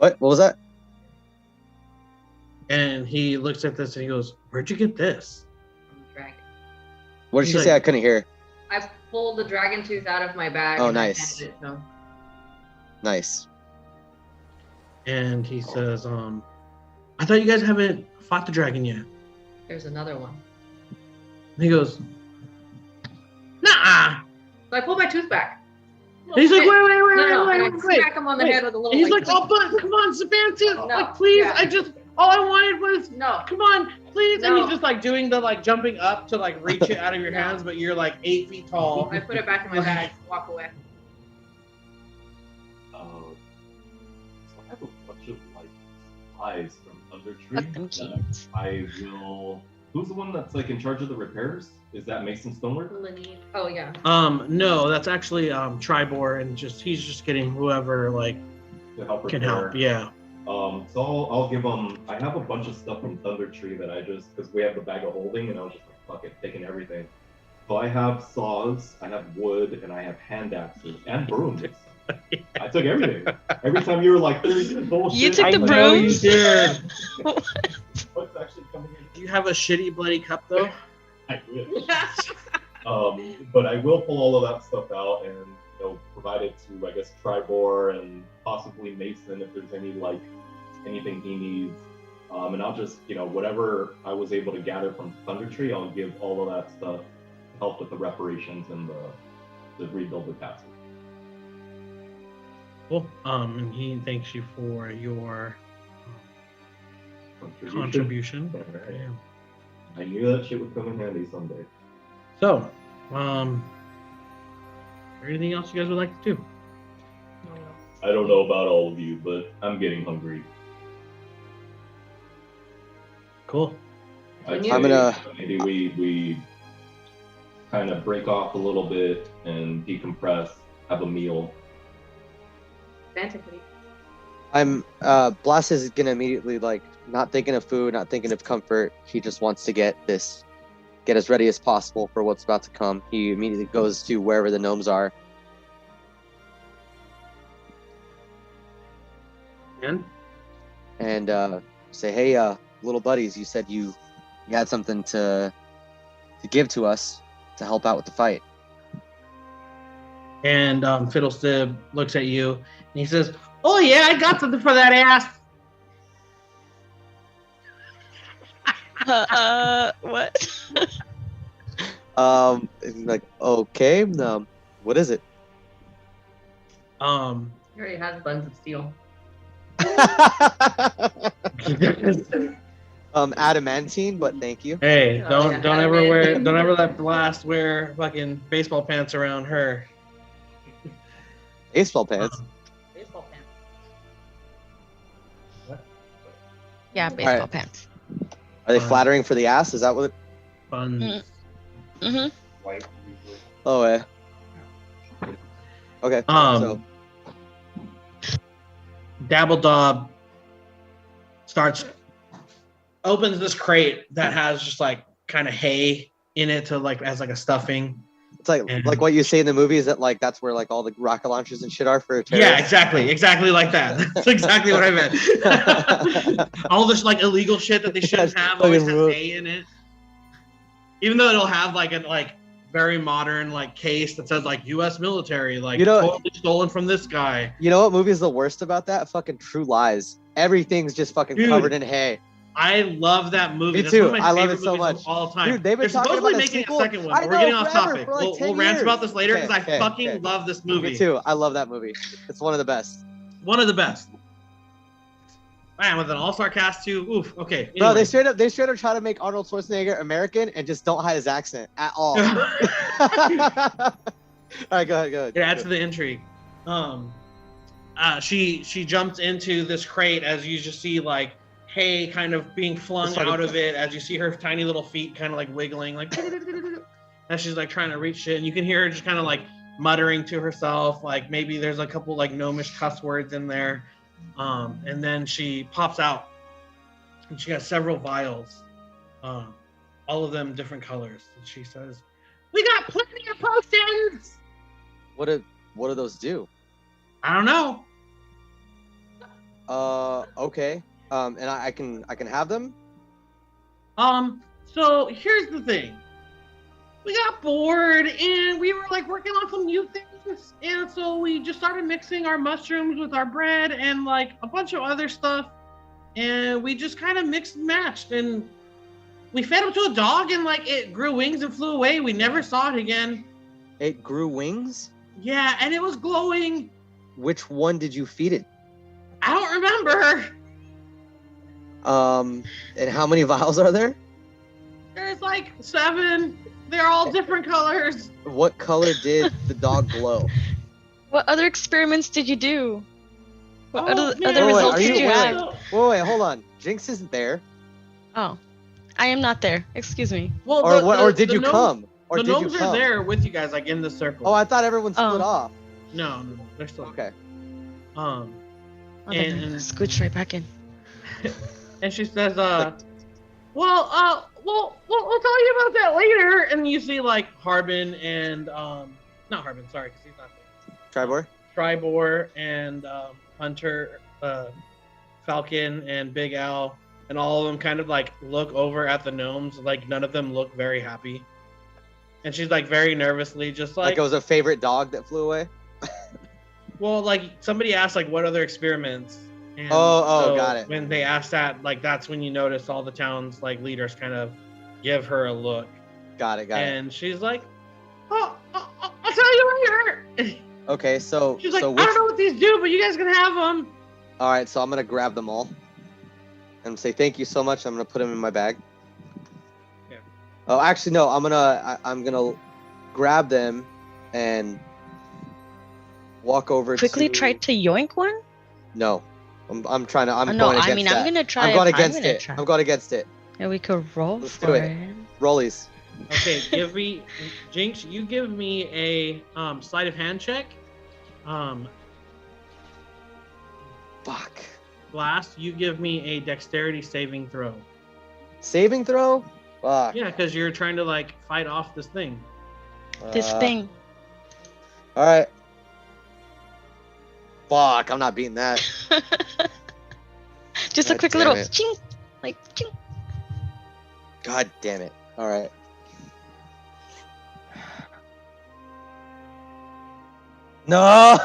out of What was that? And he looks at this and he goes, "Where'd you get this?" from the dragon. What did He's she like- say? I couldn't hear. I pulled the dragon tooth out of my bag. Oh, and I nice. handed it to him. Nice. And he says, "I thought you guys haven't fought the dragon yet." There's another one. And he goes, "Nah." So I pulled my tooth back. And he's like, "Wait, No, wait, and I wait." smack him on the wait. head with a little. And he's like, like, "Oh, but come on, Savannah, No, like, please, yeah. all I wanted was, no. come on, please." And No. he's just like doing the like jumping up to like reach it out of your No. hands, but you're like 8 feet tall. I put it back in my bag. Walk away. So I have a bunch of like supplies from Thunder Tree. Fuck them that kids. I will. Who's the one that's like in charge of the repairs? Is that Mason Stonework? Lineage. Oh yeah. No, that's actually Tribor, and he's just getting whoever like To help can repair. help. Yeah. So I'll give them. I have a bunch of stuff from Thunder Tree that I just because we have the bag of holding, and I was just like, fuck it, taking everything. So I have saws, I have wood, and I have hand axes and brooms. I took everything. Every time you were like, "There's bullshit," You took I the I'm like, know you brooms? did. What's actually coming in? Do you have a shitty bloody cup though? I wish. But I will pull all of that stuff out and provide it to, I guess, Tribor and possibly Mason if there's anything he needs. And I'll just whatever I was able to gather from Thunder Tree, I'll give all of that stuff to help with the reparations and the rebuild the castle. Cool. And he thanks you for your contribution. Alright. Yeah. I knew that shit would come in handy someday. So, is there anything else you guys would like to do? I don't know about all of you, but I'm getting hungry. Cool. I'd I'm say gonna- maybe we kind of break off a little bit and decompress, have a meal. Frantically. Blast is gonna immediately like not thinking of food, not thinking of comfort. He just wants to get as ready as possible for what's about to come. He immediately goes to wherever the gnomes are. And say, "Hey, little buddies, you said you had something to give to us to help out with the fight." And Fiddlestib looks at you and he says, "Oh yeah, I got something for that ass." What? Like, okay, what is it? He already has buns of steel. Adamantine, but thank you. Hey, Oh, don't yeah, don't ever let Blast wear fucking baseball pants around her. Baseball pants. Baseball pants. Yeah, baseball Alright. pants. Are they flattering for the ass? Is that what? Buns. Mm-hmm. White usually. Oh, yeah. Okay. So Dabbledob opens this crate that has just like kind of hay in it to like as like a stuffing. it's like what you say in the movies that like that's where like all the rocket launchers and shit are for terrorists. Yeah, exactly like that. That's exactly what I meant. All this like illegal shit that they shouldn't have always has hay in it. Even though it'll have like a very modern like case that says like U.S. military, like totally stolen from this guy. You know what movie is the worst about that? Fucking True Lies. Everything's just fucking covered in hay. I love that movie. Me That's too. One of my I love favorite it so movies much. of all time. Dude, they've been They're talking supposedly about a making sequel. a second one, I but know, we're getting off forever, topic. for like 10 We'll rant years. about this later because Okay, I fucking love this movie. Me too. I love that movie. It's one of the best. One of the best. Man, with an all-star cast too. Oof. Okay. Anyway. Bro, they straight up try to make Arnold Schwarzenegger American and just don't hide his accent at all. All right, go ahead. It adds to the intrigue. She jumps into this crate as you just see like hay kind of being flung out of it as you see her tiny little feet kind of like wiggling like as she's like trying to reach shit, and you can hear her just kind of like muttering to herself, like maybe there's a couple like gnomish cuss words in there, and then she pops out and she has several vials, all of them different colors, and she says, "We got plenty of potions." What do those do? I don't know. Okay. And I can have them? So here's the thing. We got bored and we were like working on some new things, and so we just started mixing our mushrooms with our bread and like a bunch of other stuff, and we just kind of mixed and matched, and we fed them to a dog and like it grew wings and flew away. We never saw it again. It grew wings? Yeah, and it was glowing. Which one did you feed it? I don't remember. And how many vials are there? There's like 7. They're all different colors. What color did the dog glow? What other experiments did you do? What other man. results did you have? Wait, hold on. Jinx isn't there. Oh, I am not there. Excuse me. Well, Or did you come? Or the did you gnomes come? are there with you guys, like in the circle. Oh, I thought everyone split off. No, they're still Okay. Oh, and scooch right back in. and she says, well, we'll tell you about that later. And you see like Harbin and not Harbin, sorry, because he's not there. Tribor and Hunter, Falcon and Big Al, and all of them kind of like look over at the gnomes. Like none of them look very happy. And she's like very nervously, just like it was a favorite dog that flew away. Well, like somebody asked, like, what other experiments? And so got it. When they asked that, like, that's when you notice all the town's like leaders kind of give her a look. Got it. And she's like, "Oh, I'll tell you later." Okay, so she's like, so "I don't know what these do, but you guys can have them." All right, so I'm gonna grab them all and say thank you so much. I'm gonna put them in my bag. Yeah. Oh, actually, no. I'm gonna grab them and walk over. Quickly try to yoink one. No, I'm trying to. I'm no, going against I mean, that. I'm gonna try. I'm going against it. I'm going against it. Yeah, we could roll Let's for do it. Rollies. Okay, give me Jinx. You give me a sleight of hand check. Fuck. Blast. You give me a dexterity saving throw. Saving throw? Fuck. Yeah, because you're trying to like fight off this thing. This thing. All right. Fuck, I'm not beating that. Just a quick little ching, like ching. God damn it. All right. No.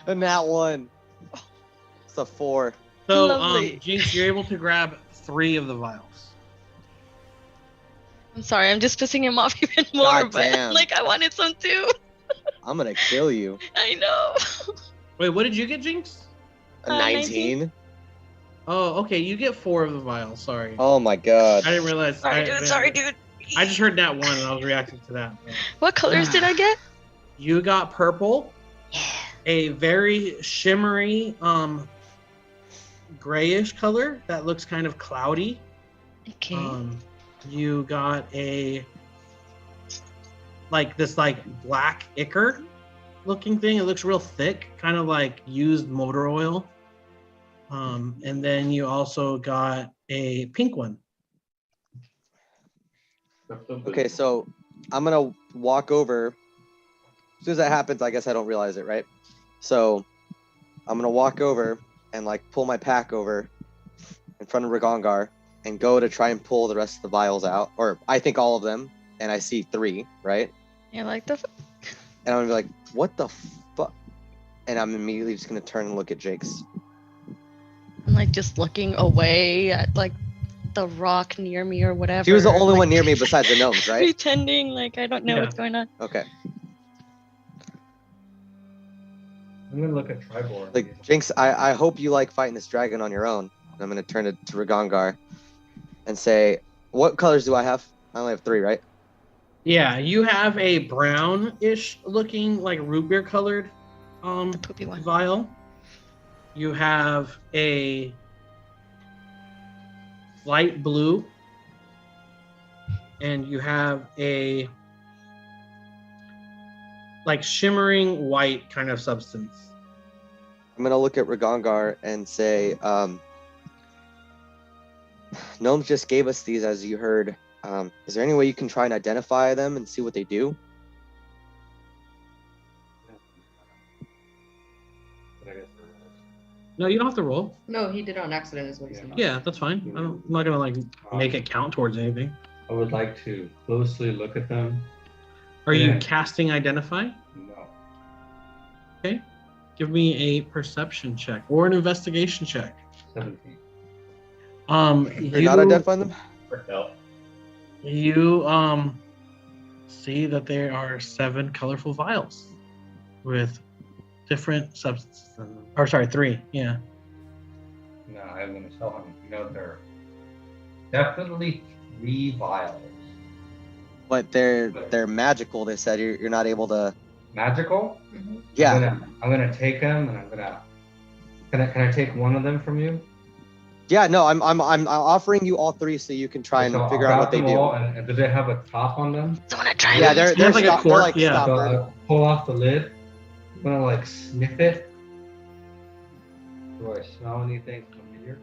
And that one. It's a 4. So, Lovely. Jinx, you're able to grab 3 of the vials. I'm sorry, I'm just pissing him off even more, God but damn. like I wanted some too. I'm gonna kill you. I know. Wait, what did you get, Jinx? A 19? Oh, okay. You get 4 of the vials. Sorry. Oh my god. I didn't realize. Sorry, dude. I just heard that one and I was reacting to that. What colors did I get? You got purple, a very shimmery, grayish color that looks kind of cloudy. Okay. You got a this black ichor looking thing. It looks real thick, kind of like used motor oil. And then you also got a pink one. Okay, so I'm gonna walk over. As soon as that happens, I guess I don't realize it, right? So I'm gonna walk over and like pull my pack over in front of Ragongar and go to try and pull the rest of the vials out, or I think all of them, and I see 3, right? You like the? And I'm gonna be like, "What the fuck?" And I'm immediately just gonna turn and look at Jake's. I'm like just looking away at like the rock near me or whatever. She was the only like, one near me besides the gnomes, right? Pretending like I don't know Yeah. what's going on. Okay. I'm gonna look at Tribor. Like Jinx, I hope you like fighting this dragon on your own. And I'm gonna turn it to Ragongar and say, "What colors do I have? I only have 3, right?" Yeah, you have a brownish looking, like root beer colored, The poopy one. vial. You have a light blue, and you have a like shimmering white kind of substance. I'm gonna look at Ragongar and say, "Gnomes just gave us these, as you heard. Is there any way you can try and identify them and see what they do?" But I guess No, you don't have to roll. No, he did it on accident, is what he said. Yeah, that's fine. I'm not gonna like make it count towards anything. I would like to closely look at them. Are you Yeah. casting identify? No. Okay. Give me a perception check or an investigation check. 17. You're not identifying them? No. You see that there are 7 colorful vials with different substances in them. Or sorry, 3. Yeah. No, I'm gonna tell him. There are definitely 3 vials. But they're magical. They said you're not able to. Magical? Mhm. Yeah, I'm gonna take them, and I'm gonna. Can I take one of them from you? yeah. No, I'm offering you all 3 so you can try and So I'll figure out what grab they them do. all, and do they have a top on them? So when I try Yeah, it, they're have like a stop, they're cork, like yeah. So stopper. I'll pull off the lid. I'm gonna like sniff it. Do I smell anything familiar?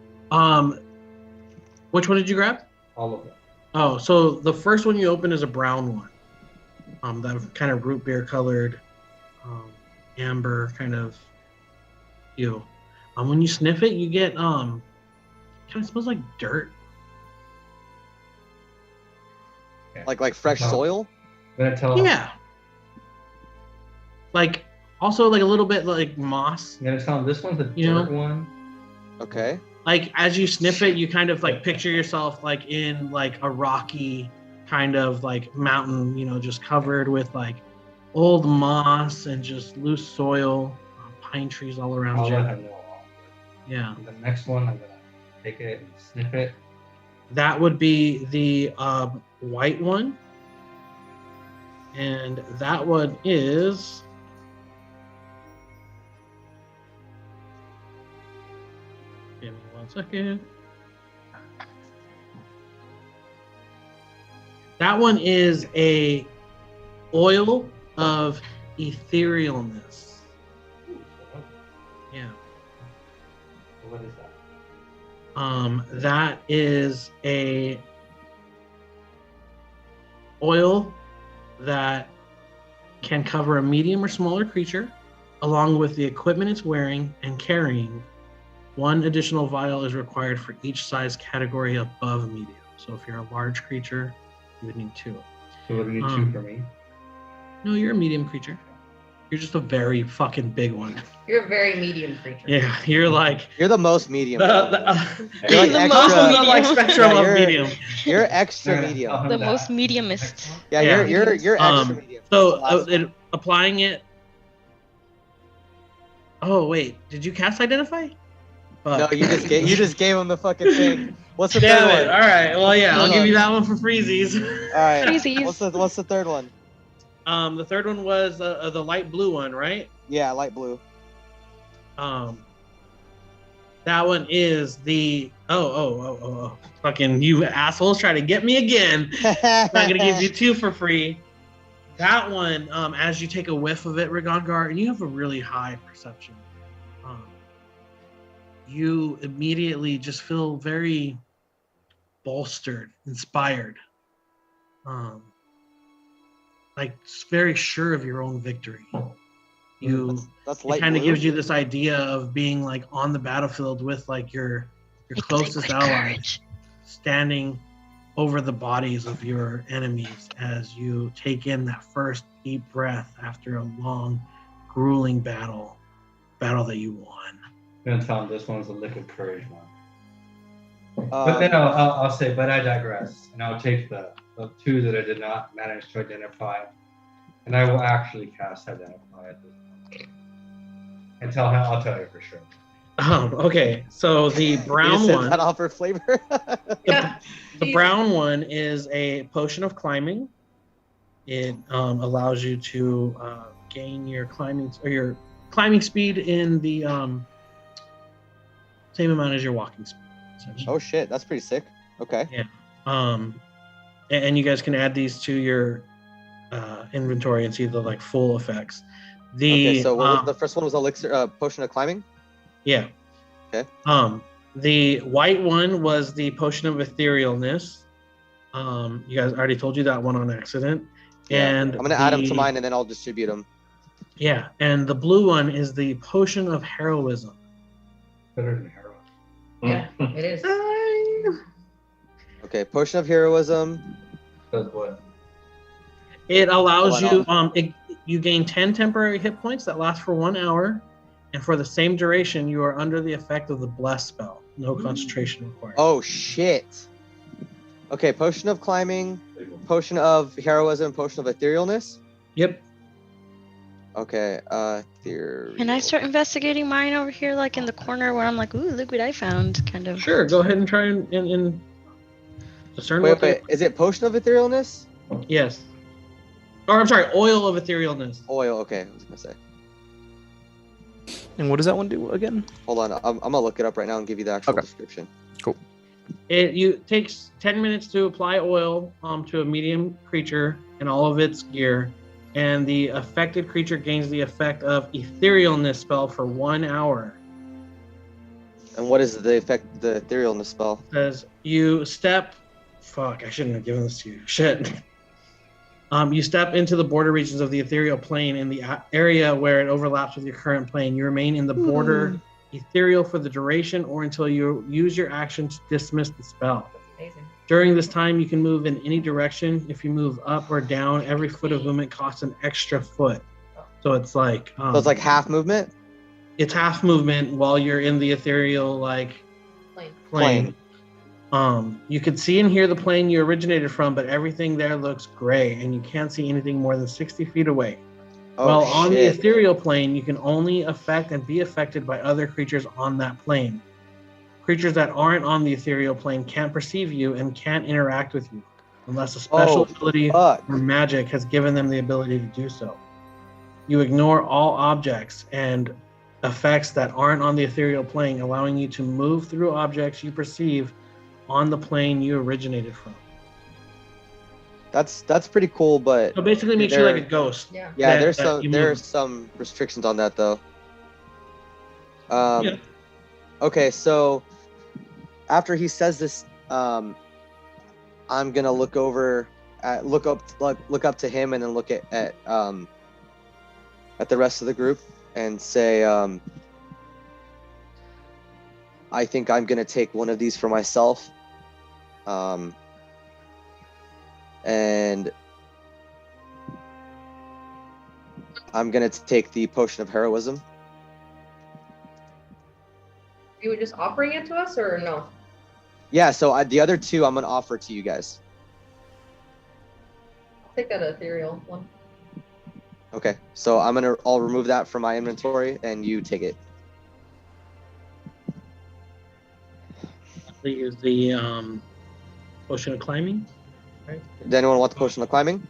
Which one did you grab? All of them. Oh, so the first one you open is a brown one. That kind of root beer colored, amber kind of hue. When you sniff it, you get kind of smells like dirt. Okay. Like fresh No. soil. I'm gonna tell him. Yeah. Like also like a little bit like moss. I'm gonna tell him this one's a You know? dirt one. Okay. Like as you sniff it, you kind of like picture yourself like in like a rocky kind of like mountain, just covered with like old moss and just loose soil, pine trees all around I'll you. let him know. Yeah. And the next one, I'm gonna take it and sniff it. That would be the white one. And that one is give me 1 second. That one is a oil of etherealness. Ooh, so Yeah. what is that? That is a oil that can cover a medium or smaller creature, along with the equipment it's wearing and carrying. 1 additional vial is required for each size category above medium. So if you're a large creature, you would need 2. So what do you need 2 for me? No, you're a medium creature. You're just a very fucking big one. You're a very medium creature. Yeah, you're like You're the most medium. the You're like The extra. most on the like medium. spectrum Yeah, of you're- medium. You're extra medium. The most mediumist. Yeah, Yeah. you're extra medium. So That's the last one. applying it. Oh wait, did you cast identify? No, Fuck. you just gave him the fucking thing. What's the Damn third it! one? All right, well yeah, I'll Hold give on. you that one for freezies. All right. Freezies. What's the third one? The third one was the light blue one, right? Yeah, light blue. That one is the oh. Fucking you assholes try to get me again. I'm not gonna give you two for free. That one, as you take a whiff of it, Rigongar, and you have a really high perception, you immediately just feel very bolstered, inspired, like very sure of your own victory. That's It light kind of blue. gives you this idea of being like on the battlefield with like your closest Liquid allies, courage. standing over the bodies of your enemies as you take in that first deep breath after a long, grueling battle that you won. I'm gonna tell him this one's a liquid courage one. Um, But then I'll say, but I digress, and I'll take the two that I did not manage to identify, and I will actually cast identify at this point. And I'll tell you for sure. Okay, so the you brown just said one, that off for flavor. the brown one is a potion of climbing. It allows you to gain your climbing speed in the same amount as your walking speed. essentially. Oh shit, that's pretty sick. Okay. And you guys can add these to your inventory and see the like full effects. Okay, so what was the first one was elixir, potion of climbing. Yeah. Okay. The white one was the potion of etherealness. You guys already told you that one on accident. Yeah. And I'm gonna add them to mine and then I'll distribute them. Yeah, and the blue one is the potion of heroism. Better than heroin. Yeah, it is. Okay, potion of heroism. Does what? It allows Hold on, you you gain 10 temporary hit points that last for 1 hour, and for the same duration you are under the effect of the bless spell. No concentration required. Oh shit. Okay, potion of climbing, potion of heroism, potion of etherealness. Yep. Okay, ethereal. Can I start investigating mine over here, like in the corner where I'm like, ooh, look what I found, kind of. Sure, go ahead and try and discern Wait, what wait, is it potion of etherealness? Yes. Or I'm sorry, oil of etherealness. Oil, okay, I was gonna say. And what does that one do again? Hold on, I'm gonna look it up right now and give you the actual Okay. description. It takes 10 minutes to apply oil to a medium creature and all of its gear, and the affected creature gains the effect of etherealness spell for 1 hour. And what is the effect of the etherealness spell? Says you step. Fuck, I shouldn't have given this to you. Shit. You step into the border regions of the ethereal plane in the area where it overlaps with your current plane. You remain in the border ethereal for the duration or until you use your action to dismiss the spell. Amazing. During this time, you can move in any direction. If you move up or down, every foot of movement costs an extra foot. So it's like So it's like half movement? it's half movement while you're in the ethereal plane. You can see and hear the plane you originated from, but everything there looks gray, and you can't see anything more than 60 feet away. Oh, While on the shit. ethereal plane, you can only affect and be affected by other creatures on that plane. Creatures that aren't on the ethereal plane can't perceive you and can't interact with you, unless a special Oh, ability fuck. or magic has given them the ability to do so. You ignore all objects and effects that aren't on the ethereal plane, allowing you to move through objects you perceive on the plane you originated from. That's pretty cool, but So basically, makes you like a ghost. Yeah. yeah, that- that you there's move. some restrictions on that though. Yeah. Okay, so after he says this, I'm gonna look up to him and then look at the rest of the group and say, I think I'm gonna take one of these for myself. And I'm gonna take the potion of heroism. You were just offering it to us, or no? Yeah, so the other two I'm gonna offer to you guys. I'll take that ethereal one. Okay, so I'll remove that from my inventory, and you take it. Is the potion of climbing? Right. Does anyone want the potion of climbing?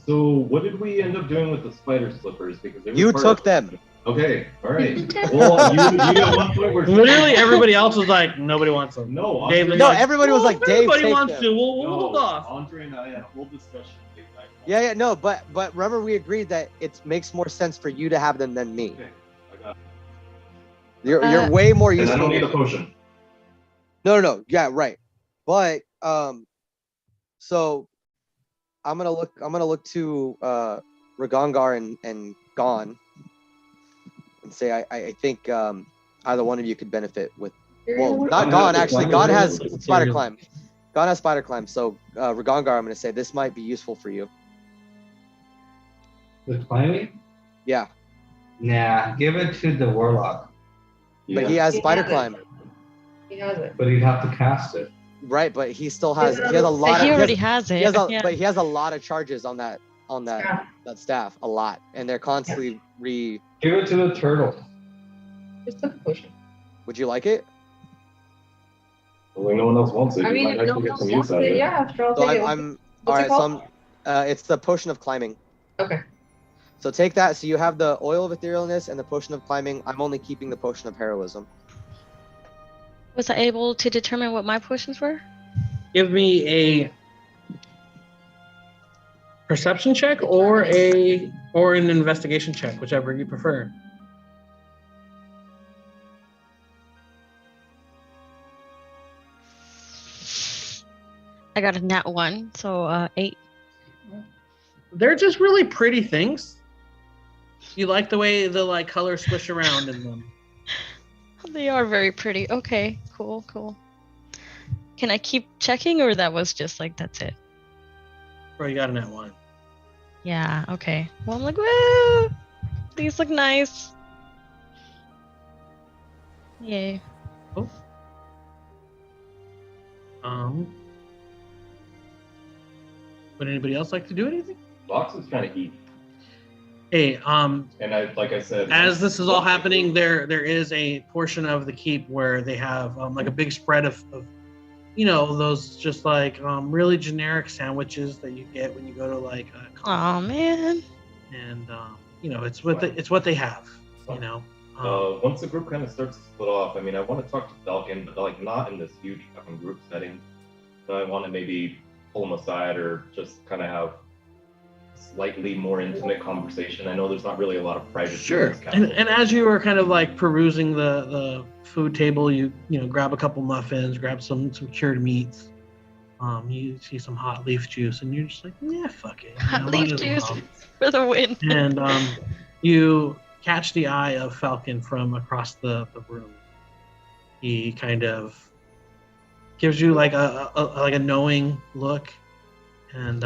So what did we end up doing with the spider slippers? Because they were You part took of- them. Okay, all right. Well, you at one point were Literally, everybody else was like, nobody wants them. No, Dave Andre- was No, like, everybody was "Well, like, Dave, everybody take wants them." to. We'll No, hold off. Andre and I had a whole discussion. Yeah, no, but remember we agreed that it makes more sense for you to have them than me. Okay, I got it. You're way more And I useful. don't need a potion. No. Yeah, right. But so I'm gonna look to Ragongar and Gon and say I think either one of you could benefit with. Well, not Gon actually. Gon has spider climb. Gon has spider climb. So Ragongar, I'm gonna say this might be useful for you. The climbing? Yeah, Nah, give it to the warlock. but he has He spider has it. climb, He has it. But he'd have to cast it. right? But he still has. He has a But lot. he Of, already has it. Yeah. But he has a lot of charges on that Yeah. that staff. A lot, and they're constantly Give it to the turtle. Just took a potion. Would you like it? Well, no one else wants it. I You mean, might if no actually one get else some wants use out of it, it. yeah, sure, I'll So take it. I'm all What's right. it So called? it's the potion of climbing. Okay. So take that. So you have the oil of etherealness and the potion of climbing. I'm only keeping the potion of heroism. Was I able to determine what my potions were? Give me a perception check or an investigation check, whichever you prefer. I got a nat 1, so 8. They're just really pretty things. You like the way the colors swish around in them. They are very pretty. Okay, cool. Can I keep checking, or that was just like that's it? Or you got a nat 1. Yeah. Okay. Well, I'm like, woo! These look nice. Yay. Would anybody else like to do anything? Box is trying to eat. Hey, And like I said, as this is all happening, there is a portion of the keep where they have like a big spread of those just like really generic sandwiches that you get when you go to like a Oh man. and it's what they have. Once the group kind of starts to split off, I mean, I want to talk to Falcon, but like not in this huge fucking group setting. So I want to maybe pull him aside or just kind of have slightly more intimate conversation. I know there's not really a lot of privacy. Sure. in this castle. And as you were kind of like perusing the food table, you grab a couple muffins, grab some cured meats. You see some hot leaf juice, and you're just like, yeah, fuck it. Hot might leaf as juice well. for the win. And you catch the eye of Falcon from across the room. He kind of gives you like a knowing look, and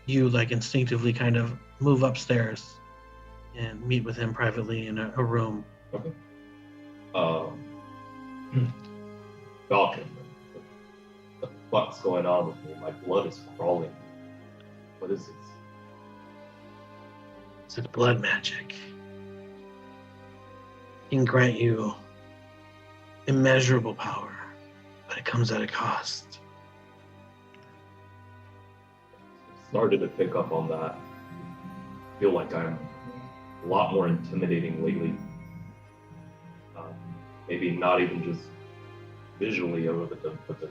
you like instinctively kind of move upstairs and meet with him privately in a room. Okay. Falcon, what the fuck's going on with me? My blood is crawling. What is this? It's blood magic. It can grant you immeasurable power, but it comes at a cost. Started to pick up on that. I feel like I'm a lot more intimidating lately. Maybe not even just visually, but the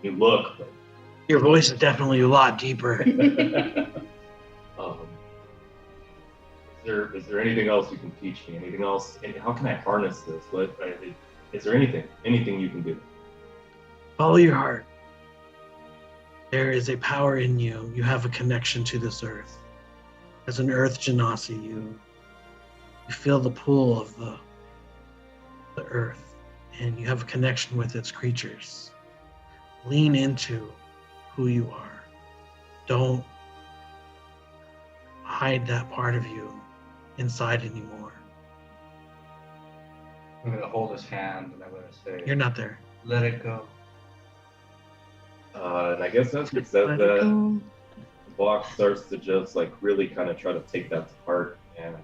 you look. But Your voice is definitely a lot deeper. Is there anything else you can teach me? Anything else? And how can I harness this? Is there anything you can do? Follow your heart. There is a power in you. You have a connection to this earth. As an earth genasi, you feel the pull of the earth, and you have a connection with its creatures. Lean into who you are. Don't hide that part of you inside anymore. I'm gonna hold his hand and I'm gonna say, You're not there. let it go. And I guess that's what said Let it that go. Block starts to just like really kind of try to take that to heart and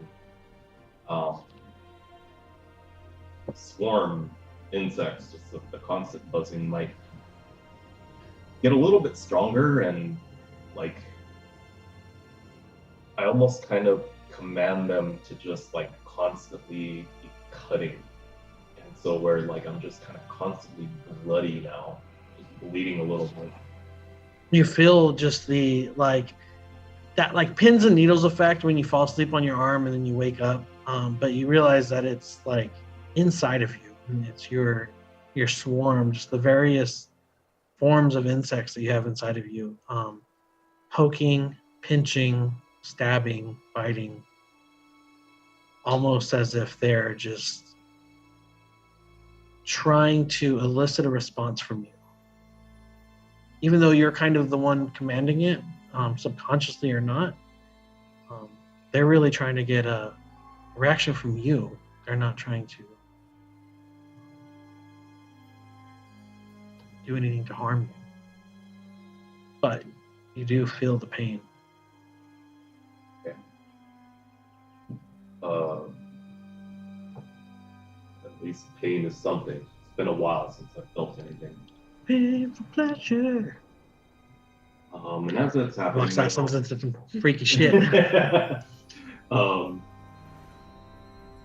swarm insects, just the constant buzzing might get a little bit stronger, and like I almost kind of command them to just like constantly be cutting. And so where like I'm just kind of constantly bloody now, just bleeding a little bit. You feel just the that pins and needles effect when you fall asleep on your arm and then you wake up. But you realize that it's like inside of you. And it's your swarm, just the various forms of insects that you have inside of you. Poking, pinching, stabbing, biting. Almost as if they're just trying to elicit a response from you. Even though you're kind of the one commanding it, subconsciously or not, they're really trying to get a reaction from you. They're not trying to do anything to harm you. But you do feel the pain. At least pain is something. It's been a while since I've felt anything. Pain for pleasure. And as that's happening, Walks out some freaky shit. Yeah,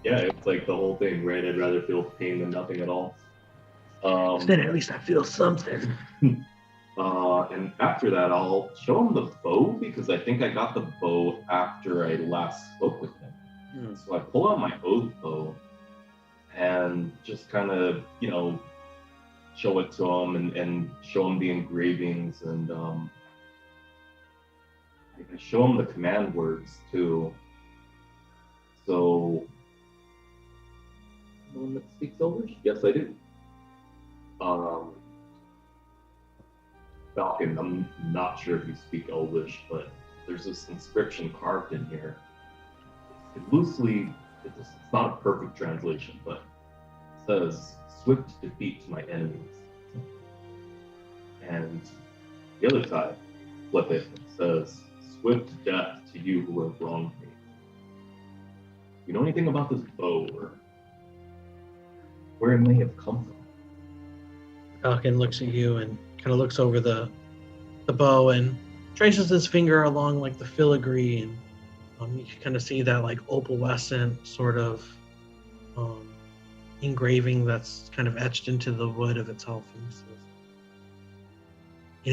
it's like the whole thing, right? I'd rather feel pain than nothing at all. Then at least I feel something. And after that, I'll show him the bow, because I think I got the bow after I last spoke with him. So I pull out my oath bow and just kind of, show it to him and show him the engravings, and I show him the command words too. So, no one that speaks Elvish? Yes, I do. Falcon, I'm not sure if you speak Elvish, but there's this inscription carved in here. It's not a perfect translation, but it says, "Swift defeat to my enemies." And the other side, flip it, it says, "Swift death to you who have wronged me." You know anything about this bow, or where it may have come from? Falcon looks at you and kind of looks over the bow and traces his finger along like the filigree, and you can kind of see that like opalescent sort of engraving that's kind of etched into the wood of itself. And he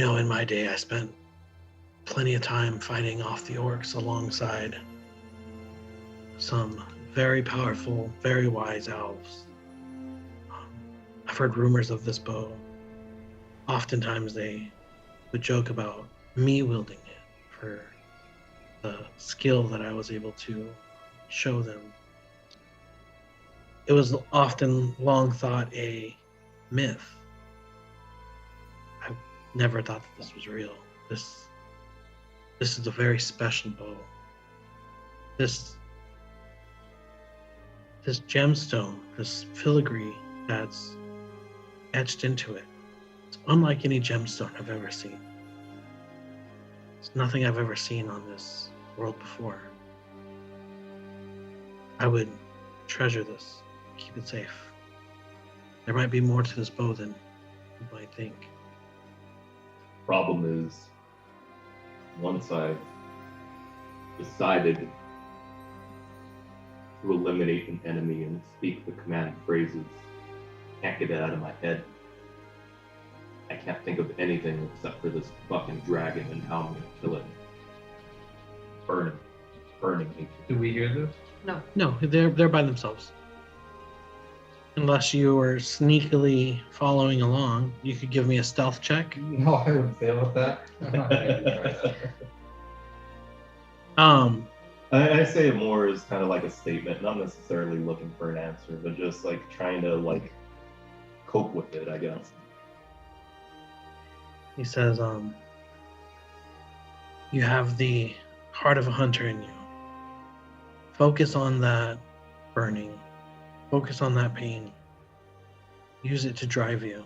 says, in my day I spent plenty of time fighting off the orcs alongside some very powerful, very wise elves. I've heard rumors of this bow. Oftentimes they would joke about me wielding it for the skill that I was able to show them. It was often long thought a myth. I never thought that this was real. This is a very special bow. This gemstone, this filigree that's etched into it, it's unlike any gemstone I've ever seen. It's nothing I've ever seen on this world before. I would treasure this, keep it safe. There might be more to this bow than you might think. Problem is, once I've decided to eliminate an enemy and speak the command phrases, can't get it out of my head. I can't think of anything except for this fucking dragon and how I'm gonna kill it. Burning hatred. Do we hear this? No, they're by themselves. Unless you were sneakily following along, you could give me a stealth check. No, I would fail at that. I'm not gonna try that. I say it more as kind of like a statement, not necessarily looking for an answer, but just like trying to like cope with it, I guess. He says, you have the heart of a hunter in you. Focus on that burning. Focus on that pain. Use it to drive you.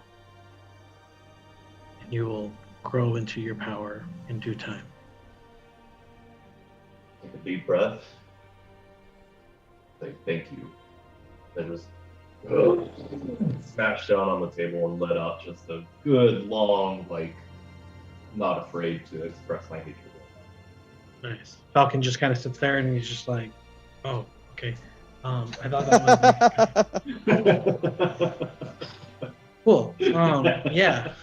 And you will grow into your power in due time. Take a deep breath. Say thank you. Then just smash down on the table and let out just a good long, like, not afraid to express my hatred. Nice. Falcon just kind of sits there and he's just like, oh, okay. I thought that was cool. Yeah.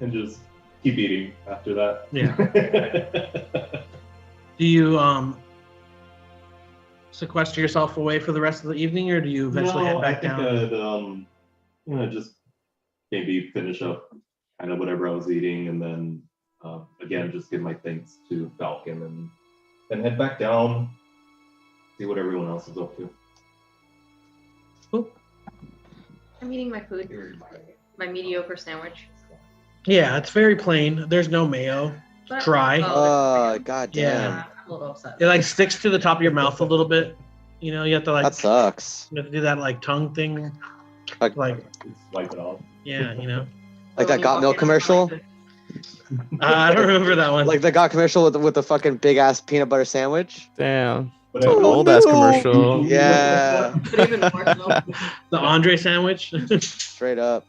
And just keep eating after that. Yeah. Do you sequester yourself away for the rest of the evening, or do you eventually head back down? I'd just maybe finish up kind of whatever I was eating, and then again just give my thanks to Falcon, and then head back down, see what everyone else is up to. Cool. I'm eating my food. My mediocre sandwich. Yeah, it's very plain. There's no mayo. But- Dry. Oh, god damn. Yeah. I'm a little upset. It like sticks to the top of your mouth a little bit. You know, you have to like That sucks. you have to do that like tongue thing. Like, Like, Just wipe it off. yeah, you know. like that Got Milk commercial? I don't remember that one. Like the Got commercial with the fucking big ass peanut butter sandwich? Damn. But Oh, Old ass no. commercial. Yeah. But even more so. The Andre sandwich. Straight up.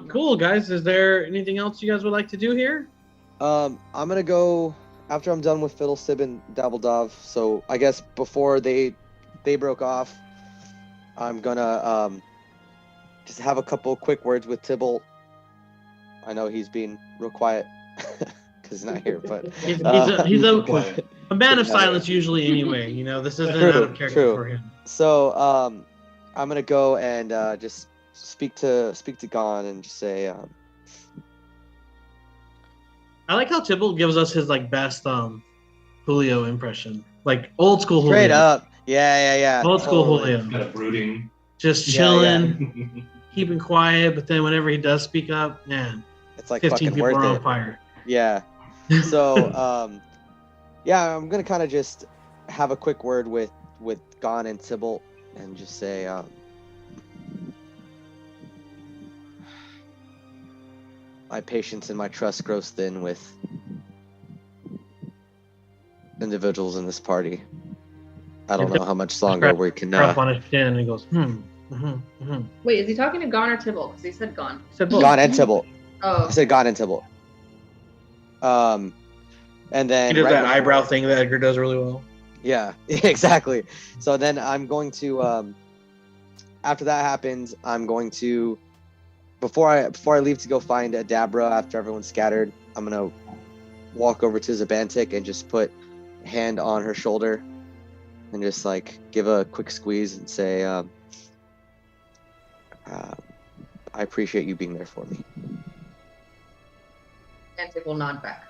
Cool guys. Is there anything else you guys would like to do here? I'm gonna go after I'm done with Fiddlestib and Dabbledove. So I guess before they broke off, I'm gonna just have a couple quick words with Tybalt. I know he's being real quiet because he's not here, but He's a man of silence usually anyway. You know, this isn't out of character True. for him. so I'm gonna go and just speak to Gon and just say I like how Tybalt gives us his like best Julio impression, like old school Julio. straight up. Yeah. Old school totally. Julio. Kind of brooding. Just Yeah, chilling, keeping quiet, but then whenever he does speak up, man, It's like 15 fucking people worth are on it. fire. Yeah. So, yeah, I'm gonna kind of just have a quick word with Gon and Tybalt and just say, my patience and my trust grows thin with individuals in this party. I don't know how much longer we can. Up on his chin, and he goes, Wait, is he talking to Gon or Tybalt? Because he said Gon. Said both. Gon and Tybalt. Oh. I said Gon and Tybalt. And then He does right that before- eyebrow thing that Edgar does really well. Yeah, exactly. So then I'm going to, after that happens, I'm going to, before I leave to go find a Dabra after everyone's scattered, I'm gonna walk over to Zabantik and just put a hand on her shoulder and just like give a quick squeeze and say, I appreciate you being there for me. Antic will nod back.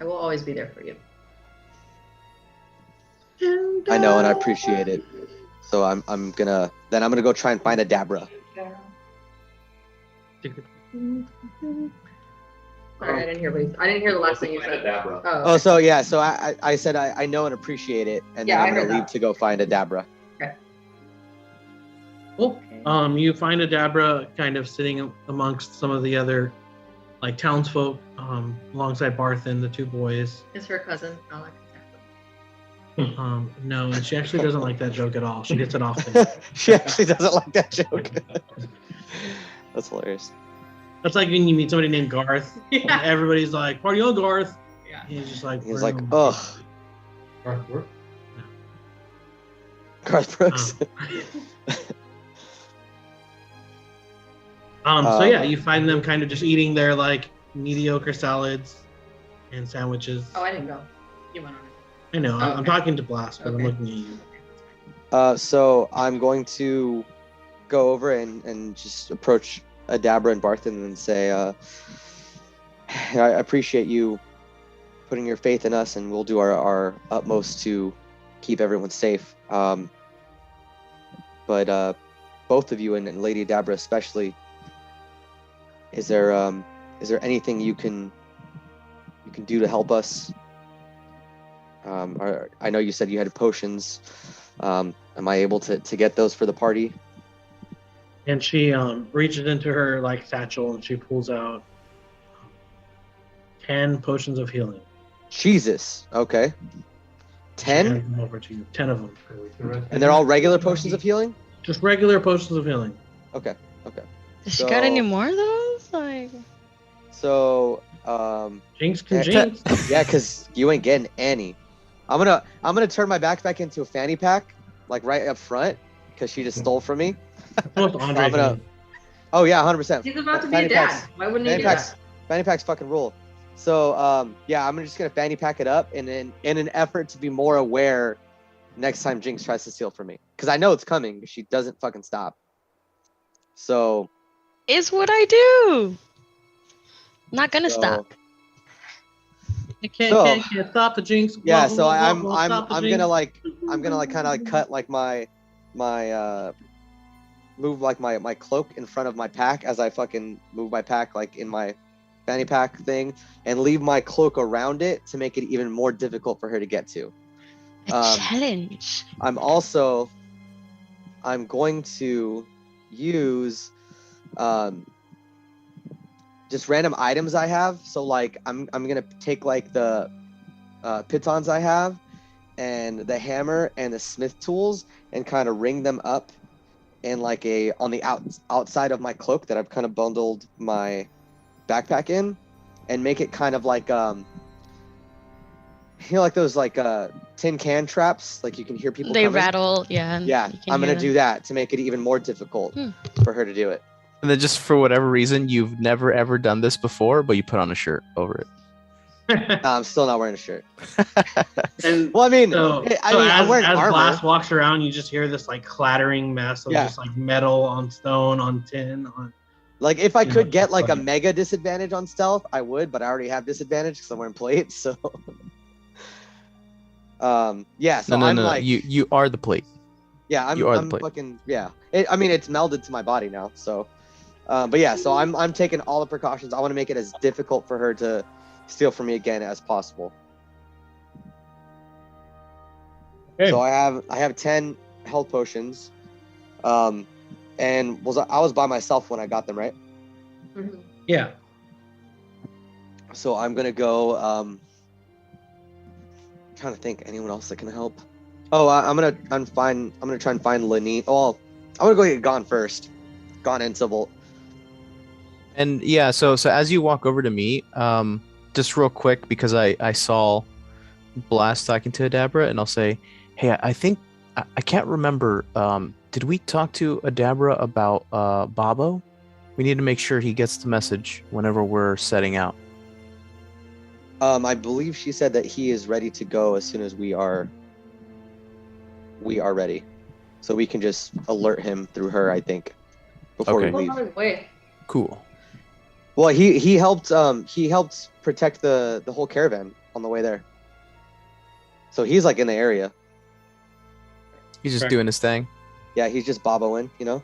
I will always be there for you. I know, and I appreciate it. So I'm gonna go try and find a Dabra. Sorry, I didn't hear the last thing you Find a said. Dabra. Oh, Oh, so yeah, so I said I know and appreciate it, and Yeah, then I I'm heard gonna leave that. to go find a Dabra. Cool. You find a Dabra kind of sitting amongst some of the other like townsfolk, alongside Barth and the two boys. it's her cousin. Alex. No, and she actually doesn't like that joke at all. She gets it often. She actually doesn't like that joke. That's hilarious. That's like when you meet somebody named Garth. Yeah. Everybody's like, "Party on, Garth." Yeah. He's just like, He's "Party like, on." ugh, Garth Brooks? Garth Brooks. So yeah, you find them kind of just eating their like mediocre salads and sandwiches. Oh, I didn't go. You went on it. I know. I'm Okay. talking to Blast, but I'm Okay. looking at you. So I'm going to go over and just approach Dabra and Barthen and say, I appreciate you putting your faith in us, and we'll do our utmost to keep everyone safe. But both of you and Lady Dabra especially, is there is there anything you can do to help us? I know you said you had potions. Am I able to get those for the party? And she reaches into her like satchel and she pulls out 10 potions of healing. Jesus. Okay. She 10? hands them over to you. 10 of them. And they're all regular potions of healing? Just regular potions of healing. Okay. Does she got any So- more of those? Like, So, Jinx can Yeah, jinx. yeah, because you ain't getting any. I'm gonna turn my backpack into a fanny pack, like right up front, because she just stole from me. That's most Andre I'm gonna- thing. Oh yeah, 100%. He's about to be Fanny a dad. packs. Why wouldn't he Fanny do packs. that? Fanny packs fucking rule. So yeah, I'm just gonna fanny pack it up, and then in an effort to be more aware, next time Jinx tries to steal from me, because I know it's coming. She doesn't fucking stop. So. is what I do. Not gonna so- stop. You can't, So- can't stop the Jinx. Yeah, Won't- so won't- I'm won't stop the gonna Jinx. kind of like cut like my move like my cloak in front of my pack as I fucking move my pack like in my fanny pack thing, and leave my cloak around it to make it even more difficult for her to get to. A challenge. I'm going to use just random items I have. So like I'm gonna take like the pitons I have and the hammer and the smith tools and kind of ring them up in like on the outside of my cloak that I've kind of bundled my backpack in, and make it kind of like like those like tin can traps, like you can hear people They coming. rattle, yeah. and Yeah, you can I'm gonna hear do that to make it even more difficult for her to do it. And then just for whatever reason, you've never ever done this before, but you put on a shirt over it. I'm still not wearing a shirt. And Well, I mean, so, I'm wearing as armor. Glass walks around, you just hear this like clattering mess of Yeah. just like metal on stone on tin on. Like if I You know, could get that's like a funny. mega disadvantage on stealth, I would, but I already have disadvantage because I'm wearing plates. So, yeah. So I'm no. like, You are the plate. yeah, you are the I'm plate. fucking, yeah. I mean, it's melded to my body now. So, but yeah, so I'm taking all the precautions. I want to make it as difficult for her to steal from me again as possible. Okay. So I have 10 health potions, and I was by myself when I got them, right? Mhm. Yeah. So I'm gonna go. Trying to think anyone else that can help. Oh, I'm gonna try and find Lenine. Oh, I'm gonna go get Gon first. Gon and Sybil. And yeah, so as you walk over to me, just real quick, because I saw Blast talking to Adabra, and I'll say, hey, I think I can't remember. Did we talk to Adabra about Babo? We need to make sure he gets the message whenever we're setting out. I believe she said that he is ready to go as soon as we are ready. So we can just alert him through her, I think, before Okay. we leave. Oh, no, wait. Cool. Well, he helped protect the whole caravan on the way there. So he's like in the area. He's just Correct. doing his thing. Yeah, he's just boboing, you know?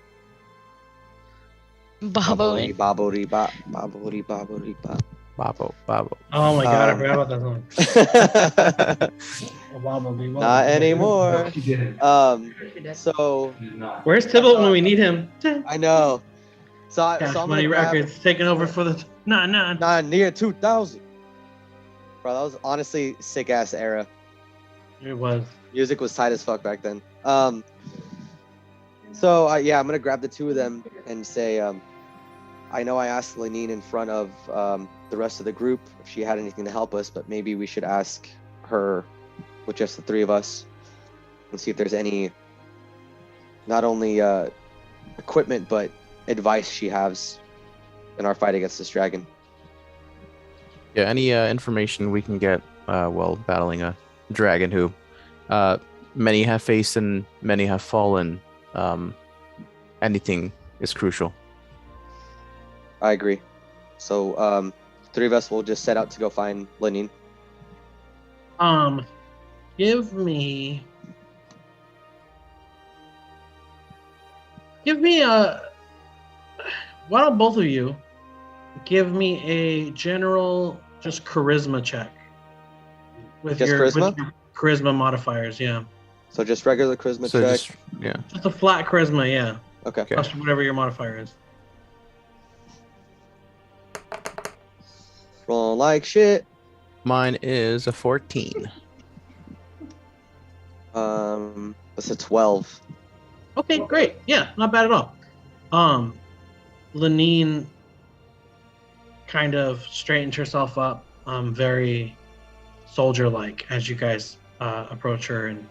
Boboing. Bobbly, bobbly, bobbly, bob. Babo. Oh my god, I Um, forgot about that song. Not anymore. She didn't. She did. So She's not. Where's Tybalt when we need him? I know. So I'm Cash gonna Money grab Records taking over for the nah. near 2000. Bro, that was honestly sick ass era. It was. Music was tight as fuck back then. So yeah, I'm gonna grab the two of them and say, I know I asked Lenine in front of the rest of the group if she had anything to help us, but maybe we should ask her with just the three of us and see if there's any, not only equipment but advice she has in our fight against this dragon. Yeah, any information we can get while battling a dragon who many have faced and many have fallen, anything is crucial. I agree. So three of us will just set out to go find Lenine. Give me why don't both of you give me a general just charisma check with Just your charisma? with your charisma modifiers. Yeah, So just regular charisma So check. just yeah. just a flat charisma. Yeah, Okay. Okay. plus whatever your modifier is. Roll like shit. Mine is a 14. That's a 12. Okay, great. Yeah, not bad at all. Lenine kind of straightens herself up, very soldier-like as you guys approach her, and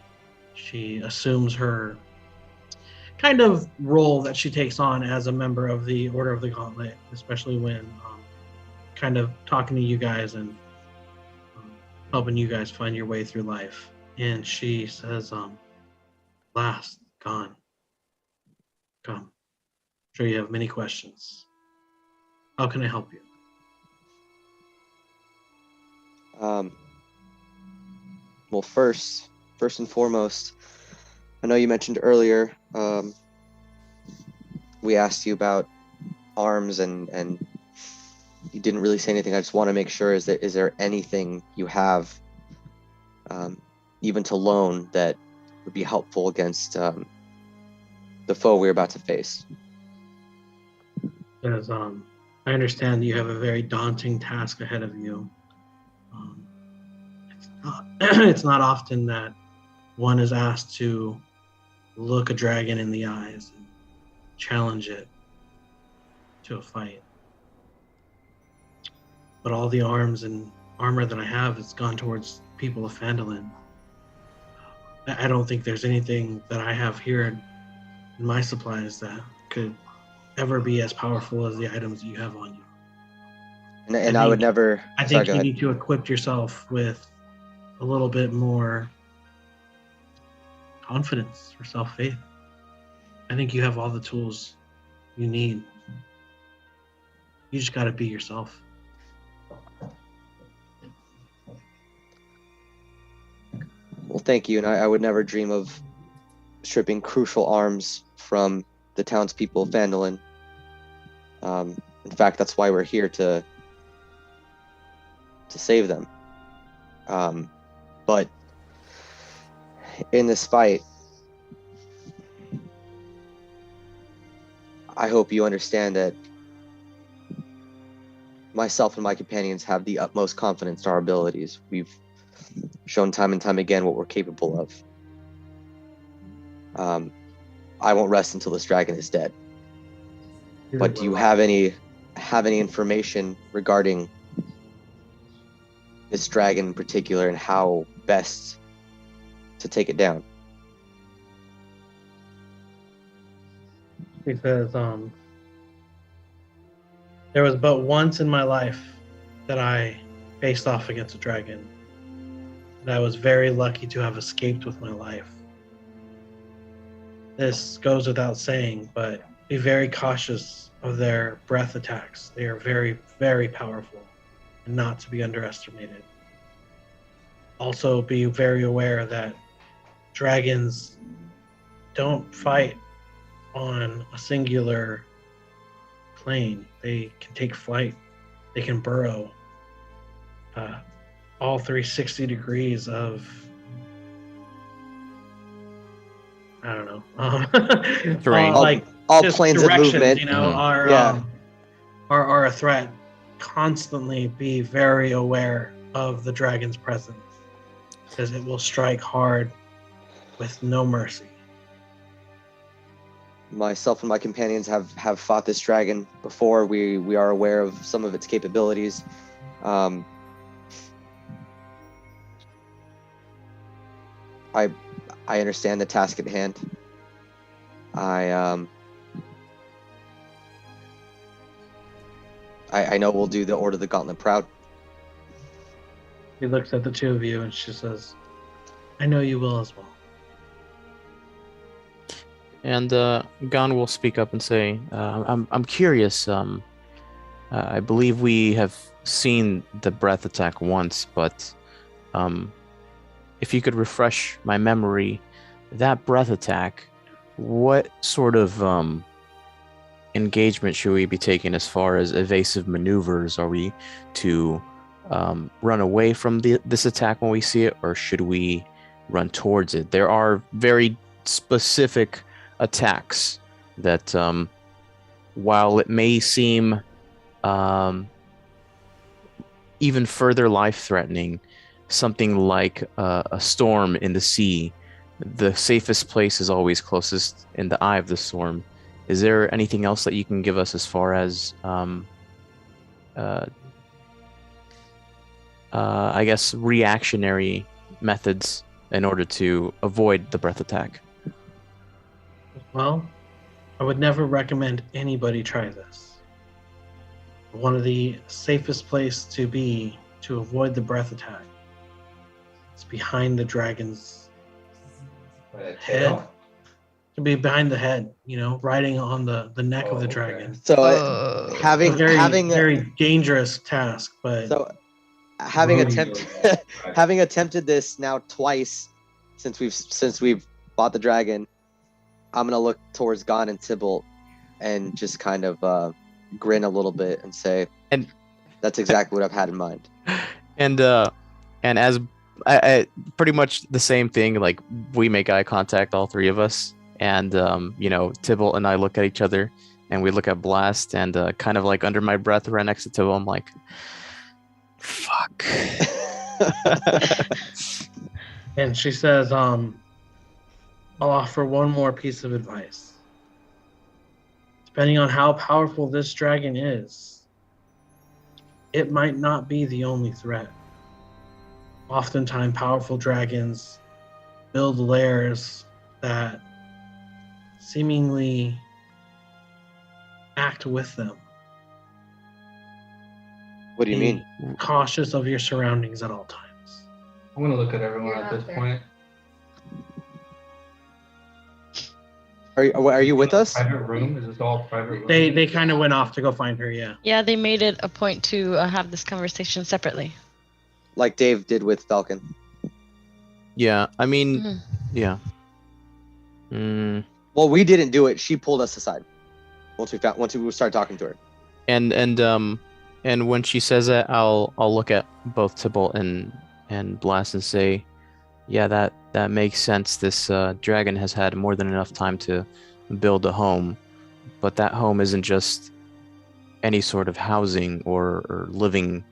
she assumes her kind of role that she takes on as a member of the Order of the Gauntlet, especially when kind of talking to you guys and helping you guys find your way through life. And she says, last, gone. Come. I'm sure you have many questions. How can I help you? Well, first and foremost, I know you mentioned earlier, we asked you about arms and you didn't really say anything. I just want to make sure, is there anything you have, even to loan, that would be helpful against the foe we're about to face? As I understand you have a very daunting task ahead of you. It's not often that one is asked to look a dragon in the eyes and challenge it to a fight. But all the arms and armor that I have has gone towards people of Phandalin. I don't think there's anything that I have here in my supplies that could ever be as powerful as the items that you have on you. And I would never. I think you need to equip yourself with a little bit more confidence or self-faith. I think you have all the tools you need. You just got to be yourself. Well, thank you. And I would never dream of stripping crucial arms from the townspeople of Phandalin. In fact, that's why we're here, to save them. But in this fight, I hope you understand that myself and my companions have the utmost confidence in our abilities. We've shown time and time again what we're capable of. I won't rest until this dragon is dead. But do you have any information regarding this dragon in particular and how best to take it down? He says, there was but once in my life that I faced off against a dragon, and I was very lucky to have escaped with my life. This goes without saying, but be very cautious of their breath attacks. They are very, very powerful and not to be underestimated. Also, be very aware that dragons don't fight on a singular plane. They can take flight. They can burrow all 360 degrees of, I don't know, Terrain. like all just planes of directions, movement. you know, Mhm. are a threat. Constantly be very aware of the dragon's presence, because it will strike hard with no mercy. Myself and my companions have fought this dragon before. We are aware of some of its capabilities. I understand the task at hand. I know we'll do the Order of the Gauntlet proud. He looks at the two of you and she says, I know you will as well. And Gon will speak up and say, I'm curious. I believe we have seen the breath attack once, but if you could refresh my memory, that breath attack, what sort of engagement should we be taking as far as evasive maneuvers? Are we to run away from this attack when we see it, or should we run towards it? There are very specific attacks that, while it may seem even further life-threatening, something like a storm in the sea, the safest place is always closest in the eye of the storm. Is there anything else that you can give us as far as, I guess, reactionary methods in order to avoid the breath attack? Well, I would never recommend anybody try this. One of the safest place to be to avoid the breath attack is behind the dragon's head. To be behind the head, riding on the neck of the dragon. So having very dangerous task, but having attempted this now twice since we've fought the dragon, I'm gonna look towards Gon and Tybalt and just kind of grin a little bit and say, and that's exactly what I've had in mind. And as I pretty much the same thing, like we make eye contact, all three of us, and Tybalt and I look at each other and we look at Blast, and kind of like under my breath right next to Tybalt, I'm like, fuck. And she says, I'll offer one more piece of advice. Depending on how powerful this dragon is, it might not be the only threat. Oftentimes, powerful dragons build lairs that seemingly act with them. What do you mean? Cautious of your surroundings at all times. I'm gonna look at everyone at this point. Are you with us? Private room? Is this all private room? They kind of went off to go find her. Yeah. Yeah, they made it a point to have this conversation separately. Like Dave did with Falcon. Yeah, I mean, Mhm. yeah. Well, we didn't do it. She pulled us aside once we started talking to her. And when she says that, I'll look at both Tybalt and Blast and say, yeah, that makes sense. This dragon has had more than enough time to build a home, but that home isn't just any sort of housing or living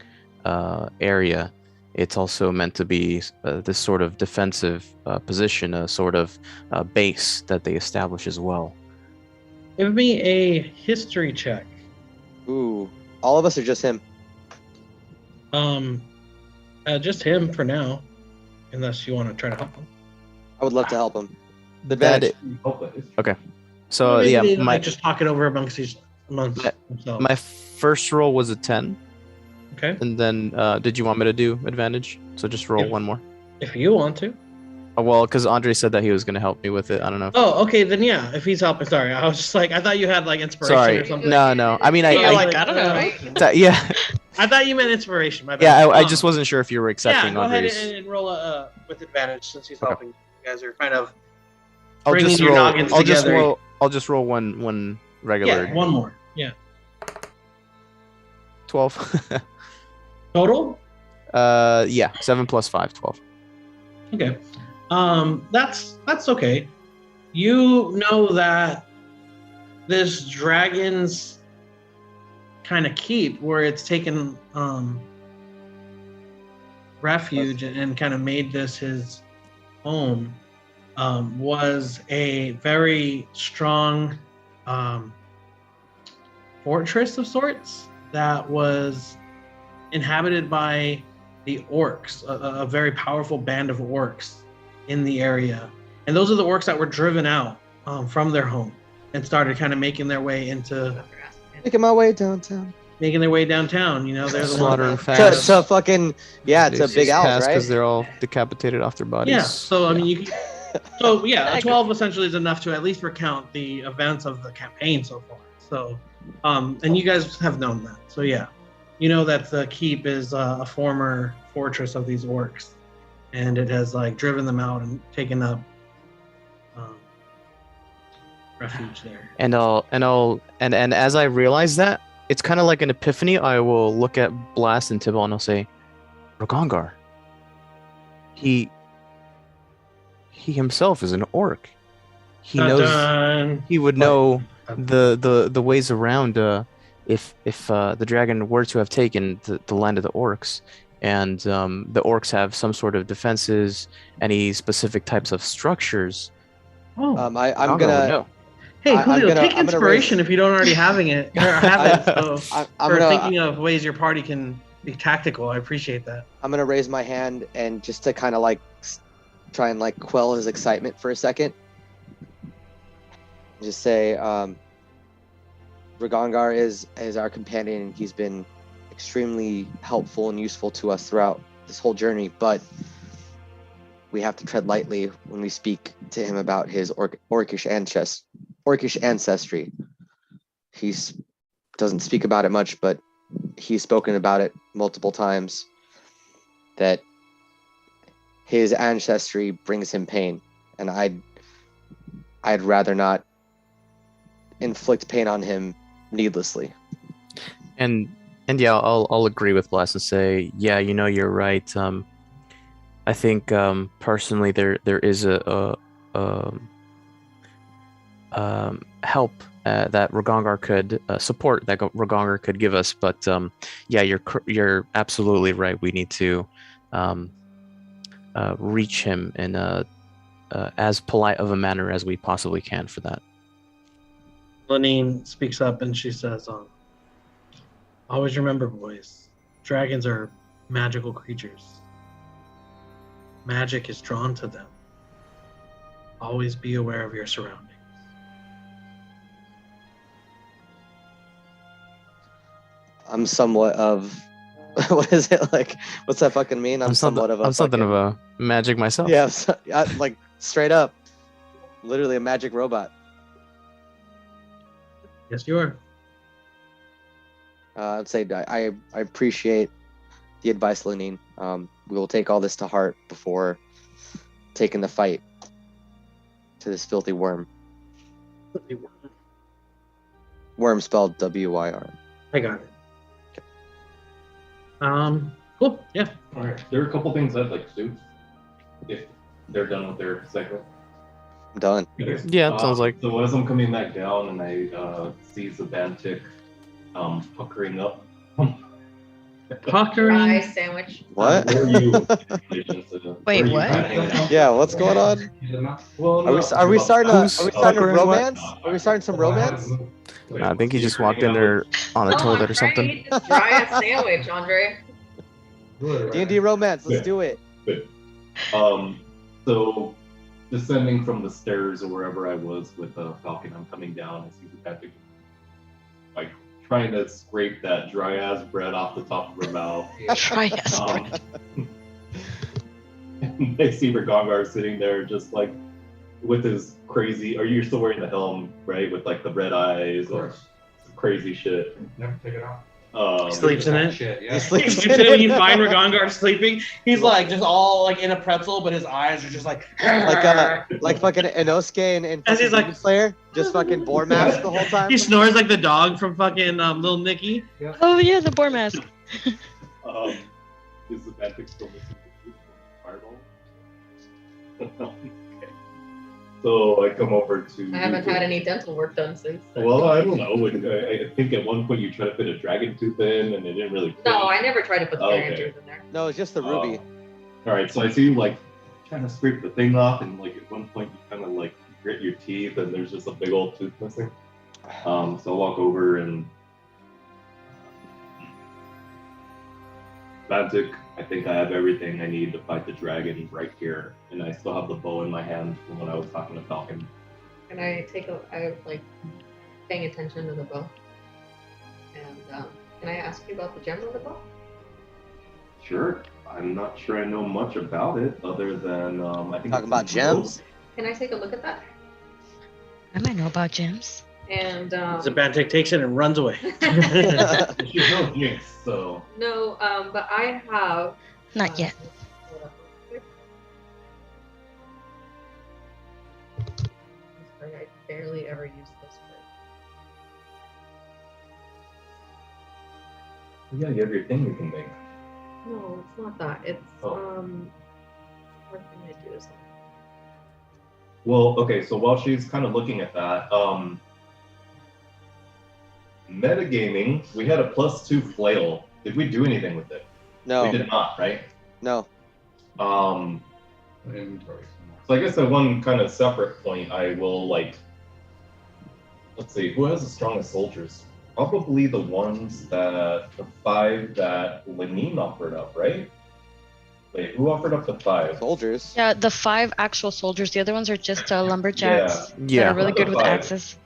area. It's also meant to be this sort of defensive position, a sort of base that they establish as well. Give me a history check. Ooh, all of us or just him? Just him for now, unless you want to try to help him. I would love to help him. The That advantage. Okay, so Maybe yeah, they, my just talk it over amongst themselves. my first roll was a 10, Okay, and then did you want me to do advantage? So just roll one more. if you want to. Oh, well, because Andre said that he was going to help me with it. I don't know. Oh, okay, then yeah. If he's helping, sorry, I was just like, I thought you had like inspiration Sorry. or something. No. I mean, You're I like, I don't know. yeah, I thought you meant inspiration. My bad. yeah. I just wasn't sure if you were Yeah, accepting go ahead Andre's. and roll with advantage since he's Okay. helping. You guys are kind of I'll bringing just your roll. noggins I'll just together. roll. I'll just roll one regular. Yeah, one more. Yeah. 12. Total? Yeah, 7 plus 5, 12. Okay. That's okay. You know that this dragon's kind of keep where it's taken refuge and kind of made this his home was a very strong fortress of sorts that was inhabited by the orcs, a very powerful band of orcs in the area. And those are the orcs that were driven out from their home and started kind of making their way Making my way downtown. You know, they're the Slaughter and ones fast. To fucking it's a big owl, right? Because they're all decapitated off their bodies. Yeah, so I mean, a 12 essentially is enough to at least recount the events of the campaign so far. So, and you guys have known that. So yeah, you know that the keep is a former fortress of these orcs, and it has like driven them out and taken up refuge there. And as I realize that, it's kind of like an epiphany. I will look at Blast and Tibble and I'll say, Ragongar. He himself is an orc. He knows. He would know the ways around if the dragon were to have taken the land of the orcs, and the orcs have some sort of defenses, any specific types of structures. Oh, I'm Ragongar would gonna. know. hey, I'm Julio, gonna- take I'm gonna inspiration raise- if you don't already having it or have it. So I'm for gonna. thinking of ways your party can be tactical, I appreciate that. I'm gonna raise my hand and just to kind of like try and like quell his excitement for a second. Just say, Ragongar is our companion, and he's been extremely helpful and useful to us throughout this whole journey. But we have to tread lightly when we speak to him about his orcish ancestry. He doesn't speak about it much, but he's spoken about it multiple times. That his ancestry brings him pain, and I'd rather not inflict pain on him needlessly. And yeah, I'll agree with Blast and say, yeah, you're right. I think personally there is a help that Ragongar could support that Ragongar could give us, but yeah, you're absolutely right. We need to reach him in as polite of a manner as we possibly can for that. Lenine speaks up and she says, always remember, boys, dragons are magical creatures. Magic is drawn to them. Always be aware of your surroundings. I'm somewhat of what is it like? What's that fucking mean? I'm something of a magic myself. Yeah, like straight up, literally a magic robot. Yes, you are. I'd say I appreciate the advice, Lenine. We will take all this to heart before taking the fight to this filthy worm. Worm spelled W-Y-R. I got it. Cool. Yeah. All right. There are a couple things I'd like to do if they're done with their segment. I'm done. Yeah, it sounds like. So as I'm coming back down and I see Zabantic puckering up. Puckering. Fry sandwich. What? Where are you? Wait, what? Yeah, what's going on? Well, Are we starting a puckering romance? Are we starting some romance? I think he just walked in there on a No, toilet I'm or trying something. to eat this dry ass sandwich, Andre. D&D romance. Let's do it. So descending from the stairs or wherever I was with Falcon, I'm coming down and see the Patrick like trying to scrape that dry ass bread off the top of her mouth. Try yes. And I see Ragongar sitting there just like with his crazy, are you still wearing the helm, right? With like the red eyes or crazy shit. Never take it off. He sleeps in it. Shit, yeah. He sleeps You in when it. you find Ragongar sleeping, he's like just all like in a pretzel, but his eyes are just like like fucking Inosuke and As he's fucking like- Demon Slayer, just fucking boar mask the whole time. he snores like the dog from fucking Little Nicky. Oh yeah, the boar mask. Is the Patrick still missing the fireball? Okay. So I come over to. I haven't had any dental work done since. then. Well, I don't know. I think at one point you tried to fit a dragon tooth in, and it didn't really. Fit. No, I never tried to put the dragon Okay. tooth in there. No, it's just the ruby. All right, so I see you like trying to scrape the thing off, and like at one point you kind of like grit your teeth, and there's just a big old tooth missing. So I'll walk over and. Bantic, I think I have everything I need to fight the dragon right here, and I still have the bow in my hand from when I was talking to Falcon. Can I I like paying attention to the bow? And can I ask you about the gem of the bow? Sure. I'm not sure I know much about it, other than I think Talking about it's gems. Can I take a look at that? I might know about gems. And Zabantic takes it and runs away. She's no jinx, so no, but I have. Not yet. Sorry, I barely ever use this Yeah, you have your thing you can make. for. No, it's not that. It's Oh. what can I do? Something. Well, okay, so while she's kind of looking at that, metagaming, we had a +2 flail. Did we do anything with it? No. We did not, right? No. Inventory. So I guess at one kind of separate point, I will let's see, who has the strongest soldiers? Probably the the 5 that Lenine offered up, right? Wait, who offered up the 5? Soldiers. Yeah, the 5 actual soldiers. The other ones are just lumberjacks that Yeah. are really good with 5. axes.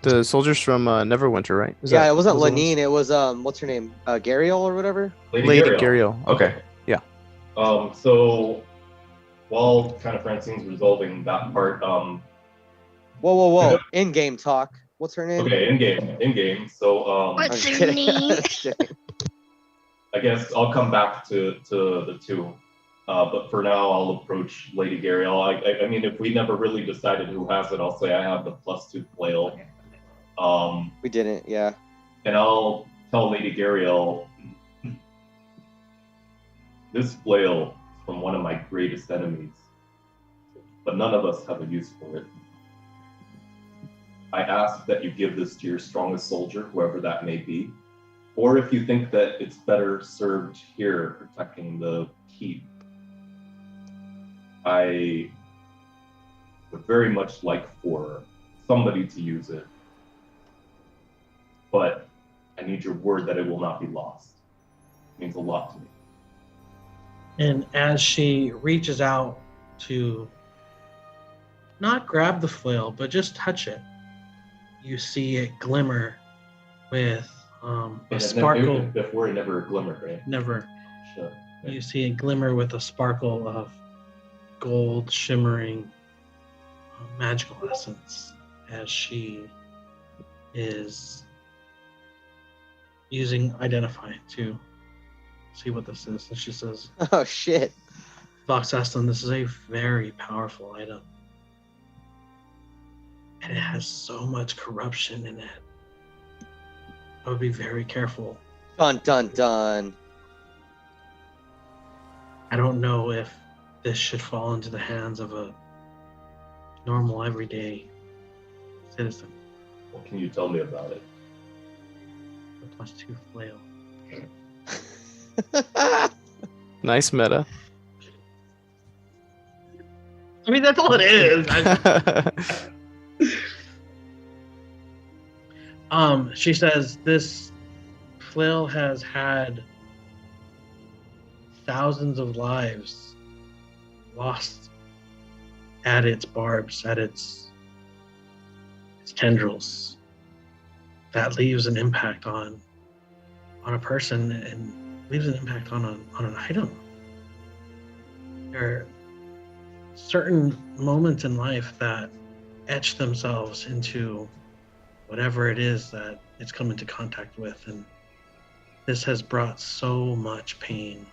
The soldiers from Neverwinter, right? Is Yeah, that- it wasn't those the ones? Lenine. It was what's her name? Gariel or whatever. Lady Gariel. Okay. Yeah. So while kind of Francine's resolving that part, Whoa. In-game talk. What's her name? okay, in game. So I'm What's just her kidding. name? Just kidding. I guess I'll come back to the 2. But for now, I'll approach Lady Gariel. I mean, if we never really decided who has it, I'll say I have the +2 flail. We didn't. Yeah. And I'll tell Lady Gariel, this flail is from one of my greatest enemies, but none of us have a use for it. I ask that you give this to your strongest soldier, whoever that may be, or if you think that it's better served here protecting the keep, I would very much like for somebody to use it, but I need your word that it will not be lost. It means a lot to me. And as she reaches out to not grab the flail, but just touch it, you see it glimmer with a sparkle. Before it never glimmered, right? Never. Sure. You see it glimmer with a sparkle of gold shimmering magical essence as she is using Identify to see what this is. And she says, Oh shit. Vox Aston, this is a very powerful item. And it has so much corruption in it. I would be very careful. Dun dun dun. I don't know if this should fall into the hands of a normal, everyday citizen. What can you tell me about it? The +2 flail. Nice meta. I mean, that's all it is. She says this flail has had thousands of lives lost at its barbs, at its tendrils. That leaves an impact on a person and leaves an impact on an item. There are certain moments in life that etch themselves into whatever it is that it's come into contact with, and this has brought so much pain.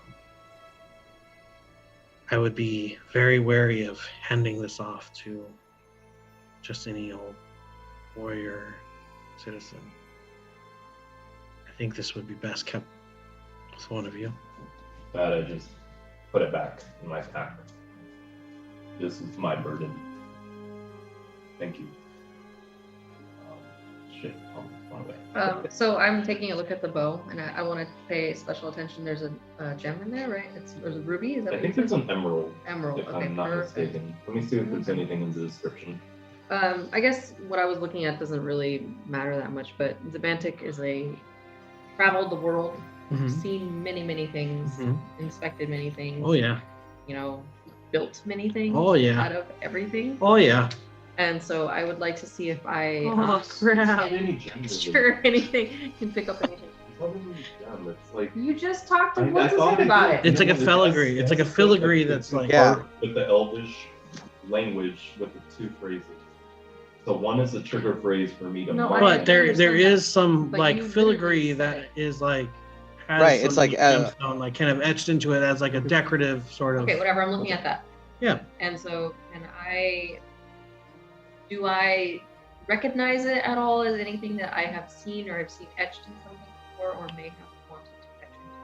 I would be very wary of handing this off to just any old warrior citizen. I think this would be best kept with one of you. That I just put it back in my pack. This is my burden. Thank you. Shit, wrong way. So I'm taking a look at the bow, and I want to pay special attention. There's a gem in there, right? There's a ruby. Is that I what think you it's said? an emerald, Emerald. if Okay, I'm not perfect. mistaken. Let me see if there's anything in the description. I guess what I was looking at doesn't really matter that much, but Zabantik traveled the world, seen many things, inspected many things. Oh yeah. You know, built many things. Oh, yeah. Out of everything. Oh yeah. And so I would like to see if I crap. Any gems? sure anything can pick up anything. Probably gem. It's like You just talked to I what's his thought name it about did. it. It's like a filigree. It's like a filigree that's like Yeah. with the Elvish language with the 2 phrases. So one is a trigger phrase for me to No, mark. But there understand is that. some But like you filigree literally said that it. is like has Right, it's some like, gemstone, like kind of etched into it as like a decorative sort of. Okay, whatever. I'm looking at that. Yeah. And so, do I recognize it at all as anything that I have seen or have seen etched in something before, or may have wanted to etch into?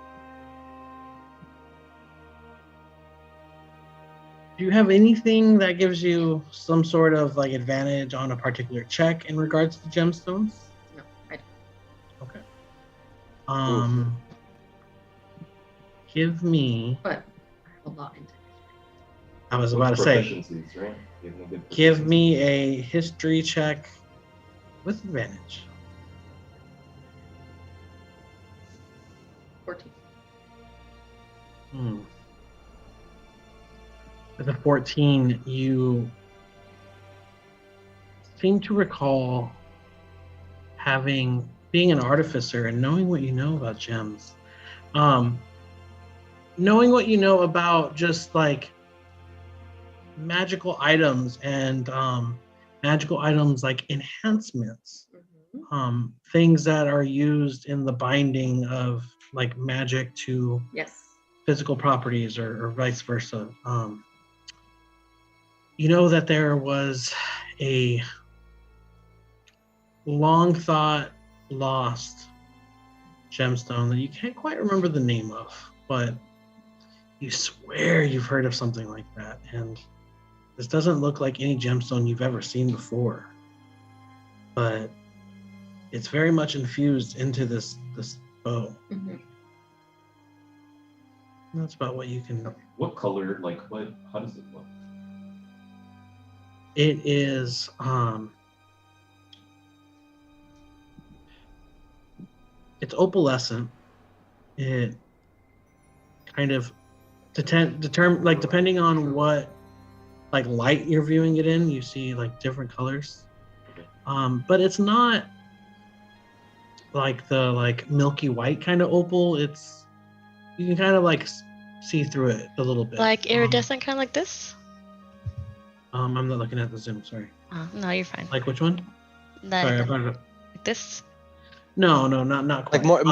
Do you have anything that gives you some sort of like advantage on a particular check in regards to gemstones? No, I don't. Okay. Give me. But I have a lot into history. I was about to say. Proficiencies, right? Give me a history check with advantage. 14. With a 14, you seem to recall being an artificer and knowing what you know about gems. Knowing what you know about just like magical items and magical items like enhancements, things that are used in the binding of like magic to physical properties or vice versa. You know that there was a long thought lost gemstone that you can't quite remember the name of, but you swear you've heard of something like that, and this doesn't look like any gemstone you've ever seen before, but it's very much infused into this bow. That's about what you can. What color? Like what? How does it look? It is it's opalescent. It kind of depending on what like light you're viewing it in, you see like different colors. But it's not like the like milky white kind of opal. It's you can kind of like see through it a little bit. Like iridescent, kind of like this? I'm not looking at the Zoom, sorry. Oh, no, you're fine. Like which one? Sorry, I brought it up. Like this? No, not quite. Like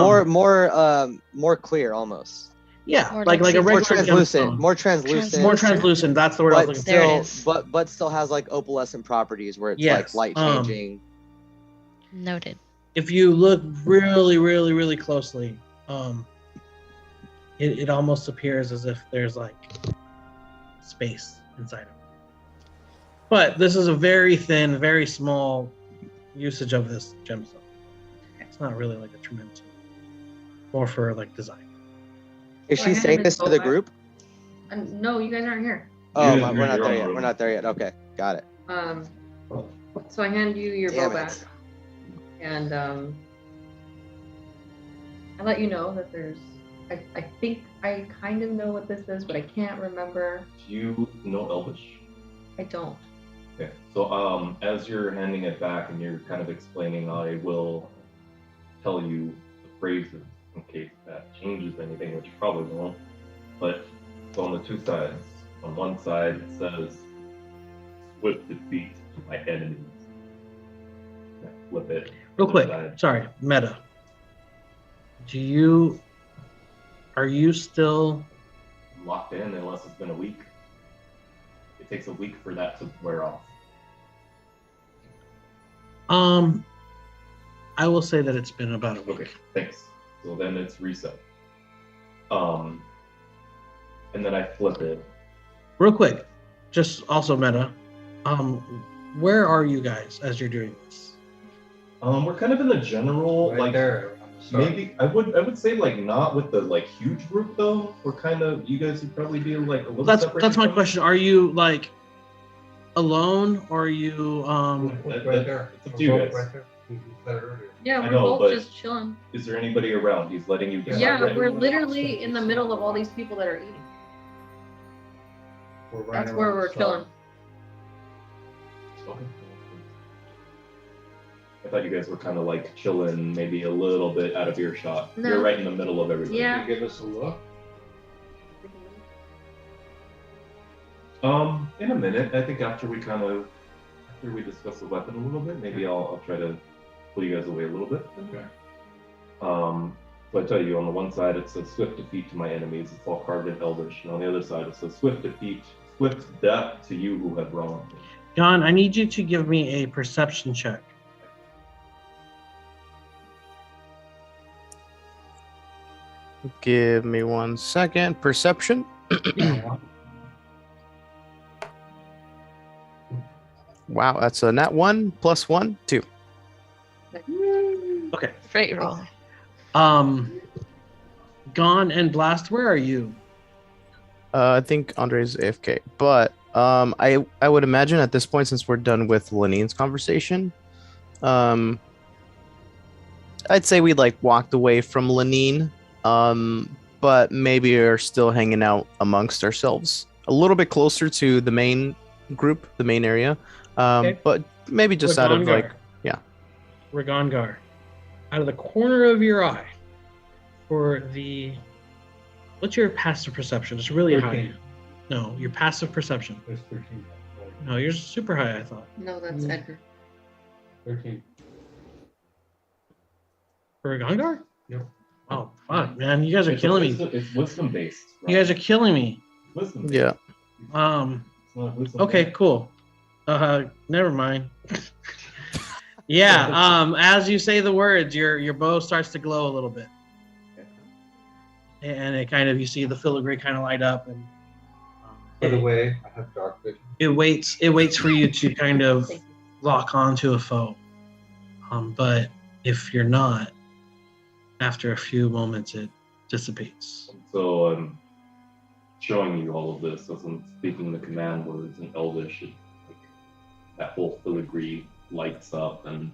more clear almost. Yeah, Or like a like regular translucent, gemstone. more translucent. More translucent. That's the word I was but looking There for. it still, is. but still has like opalescent properties where it's Yes, like light changing. Noted. If you look really, really, really closely, it almost appears as if there's like space inside of it. But this is a very thin, very small usage of this gemstone. It's not really like a tremendous, more for like design. Is Well, she I had saying him this in to the Boba. group? No, you guys aren't here. Oh, Yeah, we're not you're there on yet. road. We're not there yet. Okay, got it. So I hand you your Damn bow it. back, and I let you know that there's. I think I kind of know what this is, but I can't remember. Do you know Elvish? I don't. Okay. So as you're handing it back and you're kind of explaining, I will tell you the phrases in case that changes anything, which probably won't. But so on the two sides, on one side it says "swift defeat to my enemies." I flip it. Real Other quick, side. sorry, meta. Are you still Locked in unless it's been a week. It takes a week for that to wear off. I will say that it's been about a week. Okay, thanks. So then it's reset. And then I flip it. Real quick, just also meta. Where are you guys as you're doing this? We're kind of in the general Right like there. maybe I would say like not with the like huge group though. We're kind of you guys would probably be like a little That's separated my from- question. Are you like alone or are you Right there. It's up to you guys. Right there. You said it earlier. Yeah, I we're know, both but- just chilling. Is there anybody around? He's letting you decide. Yeah, right? we're literally in the middle of all these people that are eating. We're right That's where around we're the chilling. Okay. I thought you guys were kind of like chilling, maybe a little bit out of earshot. No. You're right in the middle of everything. Yeah. Can you give us a look? In a minute. I think after we discuss the weapon a little bit, maybe I'll try to pull you guys away a little bit. Okay. So I tell you, on the one side it says "swift defeat to my enemies." It's all carved in Elvish, and on the other side it says "swift defeat, swift death to you who have wronged me." John, I need you to give me a perception check. Give me 1 second. Perception. Wow, that's a nat 1 plus 1, 2. Okay. Great roll. Gon and Blast, where are you? I think Andre's AFK, but I would imagine at this point, since we're done with Lenine's conversation, I'd say we like walked away from Lenine, but maybe are still hanging out amongst ourselves, a little bit closer to the main group, the main area, Okay. but maybe just out of Ragongar. like, yeah. Ragongar, out of the corner of your eye, what's your passive perception? It's really 13. high. No, your passive perception. There's 13. No, yours is super high, I thought. No, that's Edgar. 13. For Ragongar? Yep. Oh, fuck, man. You guys are killing me. It's wisdom based. You guys are killing me. Wisdom based. Yeah. It's not wisdom Okay, based. cool. Never mind. Yeah, as you say the words, your bow starts to glow a little bit. And it kind of, you see the filigree kind of light up, and By the way, I have dark vision. it waits for you to kind of lock onto a foe. But if you're not, after a few moments it dissipates. So I'm showing you all of this as I'm speaking the command words in Elvish. Like, that whole filigree lights up, and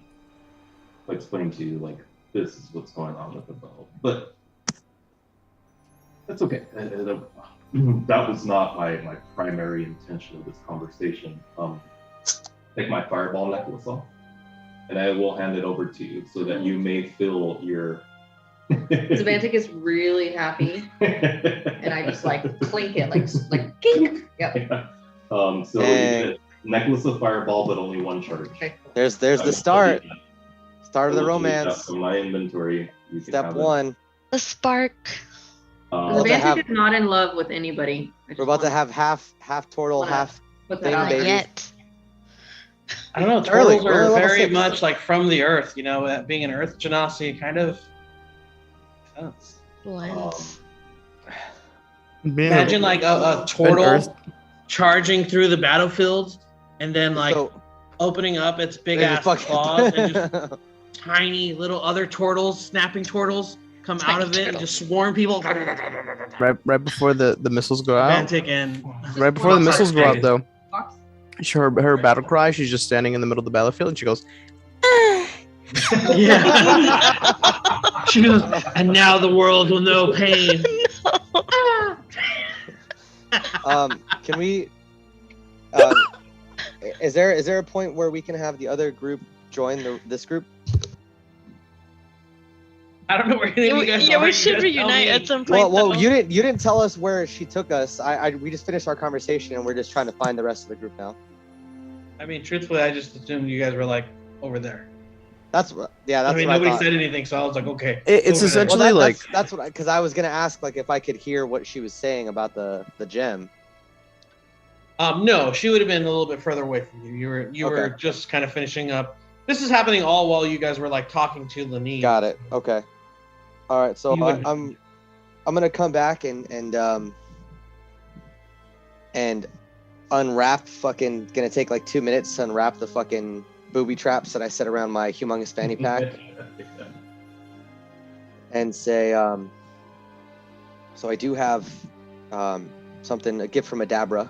I explain to you like this is what's going on with the bow. But that's okay. That was not my primary intention of this conversation. Take my fireball necklace off, and I will hand it over to you so that you may fill your. Zavantic is really happy, and I just like clink it, like kink. Yep. So you get necklace of fireball, but only one charge. Okay. There's the start. Start of the romance. From my inventory. You can Step have it. 1. The spark. Well, Zavantic is not in love with anybody. We're about to have half turtle, Wanna half. put thing, that out baby. there. Yet. I don't know, It's early. turtles We're are level very 6. much like from the earth, being an earth genasi kind of. Blends. Imagine like a turtle earth- charging through the battlefield and then like So, opening up its big they ass just fucking- claws and just tiny little other turtles, snapping turtles, come out Tiny of it and turtles. just swarm people. right before the missiles go out. Romantic and Right before the missiles go out, though, Fox? her battle cry. She's just standing in the middle of the battlefield, and she goes, yeah. She goes, and now the world will know pain. Can we? Is there a point where we can have the other group join this group? I don't know where any of you guys Yeah, are. we You should guys tell reunite me. at some point. Well, though. you didn't tell us where she took us. We just finished our conversation and we're just trying to find the rest of the group now. I mean, truthfully, I just assumed you guys were like over there. That's I what mean, I nobody thought. said anything, so I was like, okay. It's over there. essentially like that's what because I was gonna ask like if I could hear what she was saying about the gem. No, she would have been a little bit further away from you. You were Okay. just kind of finishing up. This is happening all while you guys were like talking to Lenine. Got it. Okay. All right. So You would- I'm gonna come back and unwrap fucking gonna take like 2 minutes to unwrap the fucking booby traps that I set around my humongous fanny pack and say so I do have something, a gift from Adabra,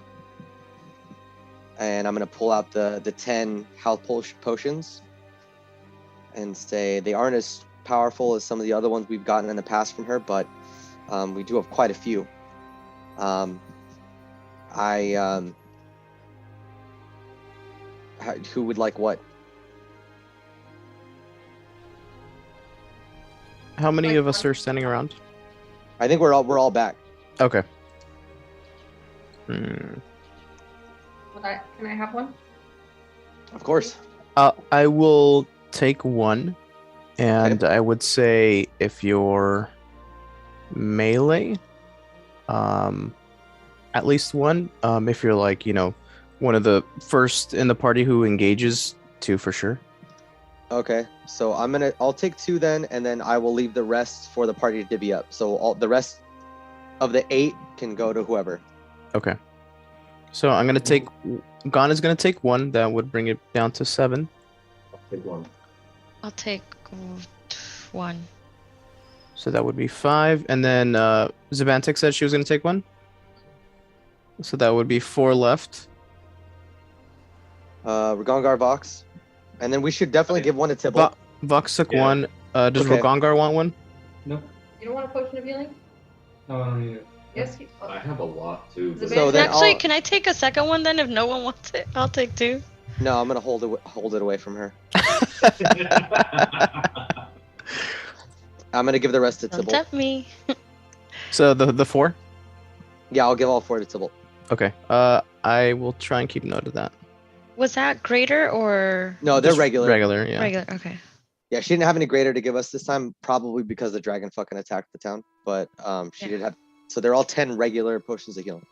and I'm gonna pull out the 10 health potions and say they aren't as powerful as some of the other ones we've gotten in the past from her, but we do have quite a few. Who would like what? how many of us are standing around? I think we're all back. Okay. Can I have one? Of course. I will take one, and I would say if you're melee, at least one. If you're like one of the first in the party who engages 2 for sure. Okay, so I'll take 2 then, and then I will leave the rest for the party to divvy up. So all the rest of the 8 can go to whoever. Okay. So I'm gonna take. Gon is gonna take 1. That would bring it down to 7. I'll take 1. I'll take 1. So that would be 5. And then Zabantik said she was gonna take 1. So that would be 4 left. Ragongar, Vox, and then we should definitely give 1 to Tibble. Vox took Yeah. 1. Does Okay. Ragongar want 1? Nope. You don't want a potion of healing? No, I don't need it. Yes. I have a lot too. but- So then Actually, I'll- can I take a second one then if no one wants it? I'll take 2. No, I'm gonna hold it away from her. I'm gonna give the rest to Don't Tibble. tempt me. So the 4. Yeah, I'll give all 4 to Tibble. Okay. I will try and keep note of that. Was that greater or No, they're Just regular. Regular, yeah. regular? Okay. Yeah, she didn't have any greater to give us this time, probably because the dragon fucking attacked the town. But she Yeah. did have. So they're all 10 regular potions of healing.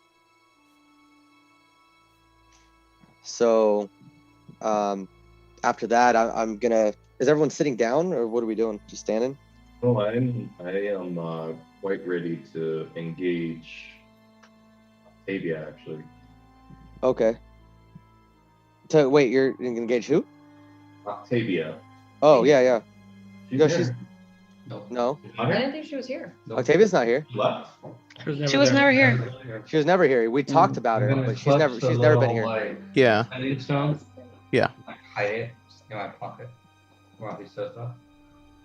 So, after that, I'm gonna. Is everyone sitting down, or what are we doing? Just standing? Oh, I am quite ready to engage Octavia, actually. Okay. So wait, you're engaged who? Octavia. Oh yeah. No, here. she's No. no. She's I not here? didn't think she was here. No. Octavia's not here. She left? She was never here. She was never here. We talked about her, I'm gonna but she's clutch never the been little, here. Like, Yeah. hiding stone. Yeah. Like hide it just in my pocket while he says that.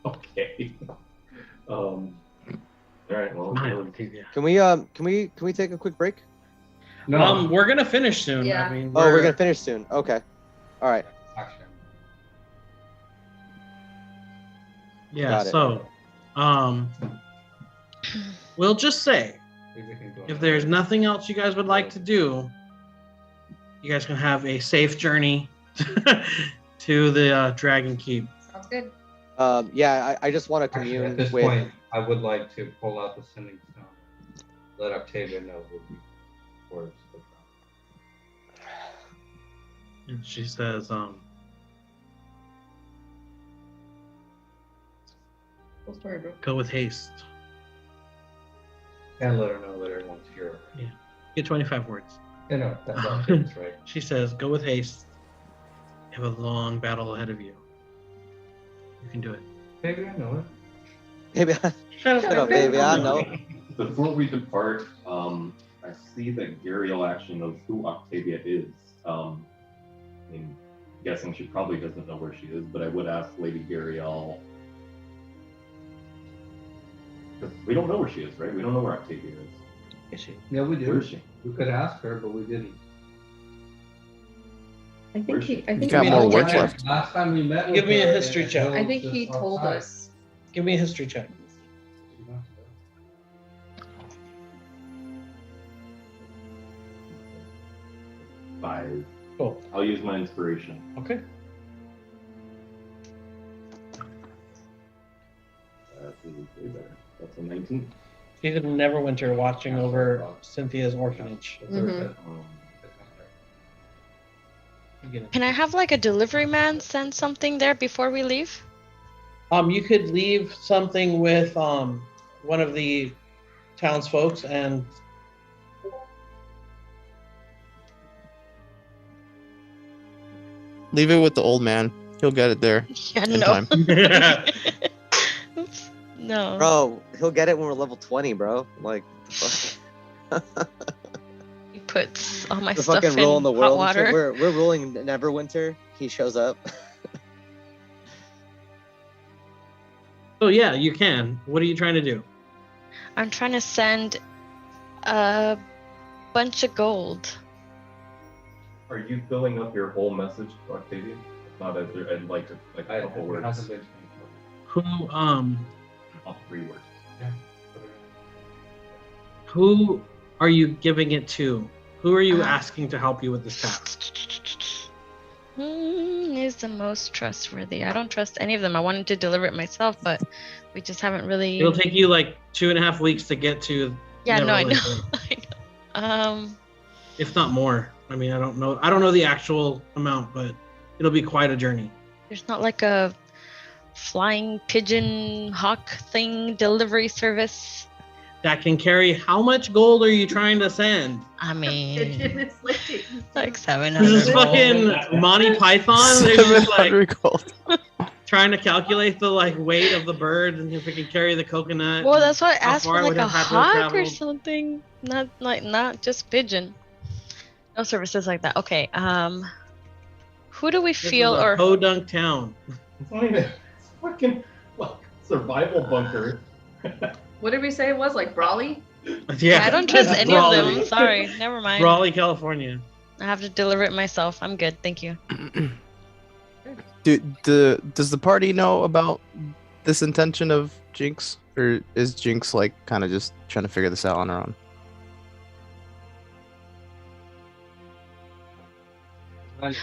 Okay. All right. Well, Can we take a quick break? No. We're gonna finish soon. Yeah. I mean, Oh, we're gonna finish soon. Okay. All right. Action. Yeah. Got it. So, we'll just say Maybe we can go if there's nothing else you guys would like to do, you guys can have a safe journey to the Dragon Keep. Sounds good. Yeah, I just want to Actually, commune at this with. point, I would like to pull out the sending stone. Let Octavia know we'll be towards the front. And she says, Full story, bro. go with haste. And let her know that everyone's here. Get 25 words. You know, that's all things, right? She says, go with haste. You have a long battle ahead of you. You can do it. Maybe I know it. Maybe. Shut Shut up, baby. I know. Before we depart, I see that Gariel actually knows who Octavia is. I mean, guessing she probably doesn't know where she is, but I would ask Lady Gariel. Because we don't know where she is, right? We don't know where Octavia is. Yeah, we Where did. is she? We could ask her, but we didn't. I think he. I You think got he more told words us. left. Last time we met. Give with me a her, history it check. I was think just he told outside. us. Give me a history check. 5. Cool. I'll use my inspiration. Okay. That's way better. That's a 19. She's in Neverwinter watching over Cynthia's orphanage. Mhm. You get it. Can I have like a delivery man send something there before we leave? You could leave something with one of the townsfolk and Leave it with the old man. He'll get it there Yeah, in no. time. Oops. No. Bro, he'll get it when we're level 20, bro. Like, the He puts all my the stuff fucking in rule in the hot world. and shit. water. We're ruling Neverwinter. He shows up. so yeah, you can. What are you trying to do? I'm trying to send a bunch of gold. Are you filling up your whole message to Octavia? If not, I'd like to like a couple words. Who Not 3 words. who are you giving it to? Who are you asking to help you with this task? Is the most trustworthy. I don't trust any of them. I wanted to deliver it myself, but we just haven't really. It'll take you like 2.5 weeks to get to. Yeah, no, I know. Neverwinter, I know. if not more. I mean, I don't know the actual amount, but it'll be quite a journey. There's not like a flying pigeon hawk thing delivery service. That can carry. How much gold are you trying to send? I mean, It's like This 700. is fucking Monty Python. They're just like 700 gold. trying to calculate the like weight of the bird and if it can carry the coconut. Well, that's why I How asked far for would like a it have to hawk or travel? something. Not just pigeon. No services like that. Okay. Who do we This feel is a or podunk town. It's not even. It's fucking like survival bunker. What did we say it was? Like Brawley? Yeah, I don't trust any of Raleigh. them. I'm sorry. Never mind. Raleigh, California. I have to deliver it myself. I'm good. Thank you. Does the party know about this intention of Jinx, or is Jinx like kind of just trying to figure this out on her own?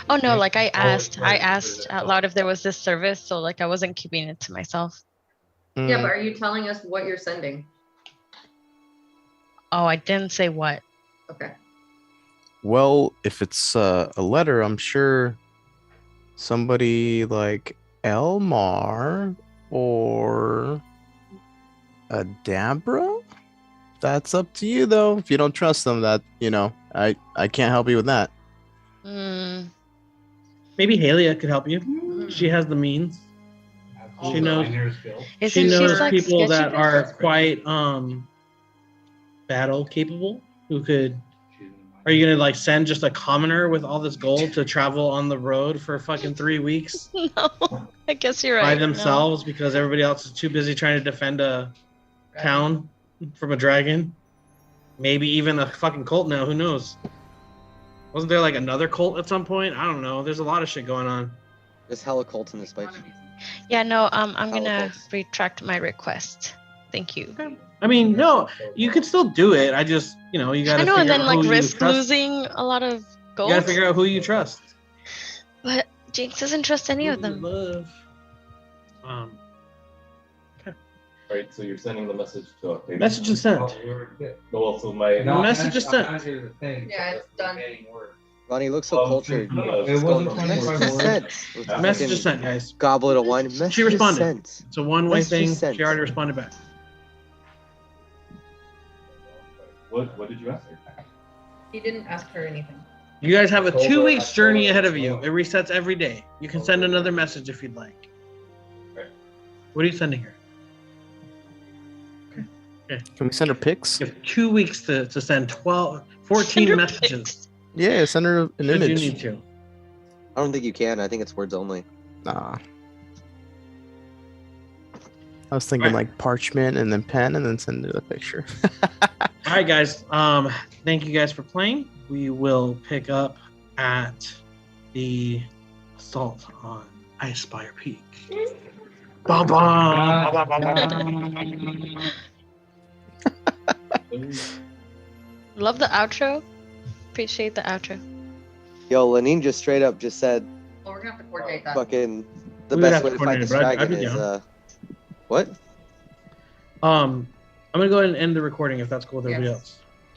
Oh no, like I asked out loud if there was this service, so like I wasn't keeping it to myself. Yeah, Mm, but are you telling us what you're sending? Oh, I didn't say what. Okay. well, if it's a letter, I'm sure somebody like Elmar or a Dabra. That's up to you, though. If you don't trust them, that I can't help you with that. Hmm. Maybe Halia could help you. She has the means. She knows. Isn't She knows like people sketchy that bit? are quite battle capable who could. Are you gonna like send just a commoner with all this gold to travel on the road for fucking 3 weeks No, I guess you're right. by No. themselves because everybody else is too busy trying to defend a town from a dragon? Maybe even a fucking cult now. Who knows? Wasn't there like another cult at some point? I don't know. There's a lot of shit going on. There's hella cult in this place. Yeah, no. I'm gonna Holocaust. retract my request. Thank you. I mean, no, you could still do it. I just, you gotta. I know, and figure then out like who you risk trust. losing a lot of You gold. gotta figure out who you trust. But Jinx doesn't trust any of Who you them. love. Right, so you're sending the message to a paper. Message is sent. Well, so my Message is sent. Yeah, it's done. Ronnie looks so cultured. no, Just it going, wasn't "Message 25 is words." sent." With Message fucking is sent, guys. Goblet of wine. Message is responded. sent. It's a one-way Message thing. is sent. She already responded back. What did you ask her? He didn't ask her anything. You guys have a October, 2 weeks journey October, ahead of you. It October. resets every day. You can send another message if you'd like. Right. What are you sending her? Can we send her pics? You have 2 weeks to send 14 Send her messages. pics. Yeah, send her an Should you image. need to. I don't think you can. I think it's words only. Nah. I was thinking Alright. like parchment and then pen and then send her the picture. All right, guys. Thank you guys for playing. We will pick up at the assault on IceSpire Peak. Bum, bum, bum, bum, bum. Love the outro. Appreciate the outro. Yo, Lenine just straight up just said, Well, we're gonna have to coordinate that. fucking, the We would best have way to to fight this coordinate, but I'd dragon be is, down. what? I'm gonna go ahead and end the recording if that's cool with everybody Yes. else.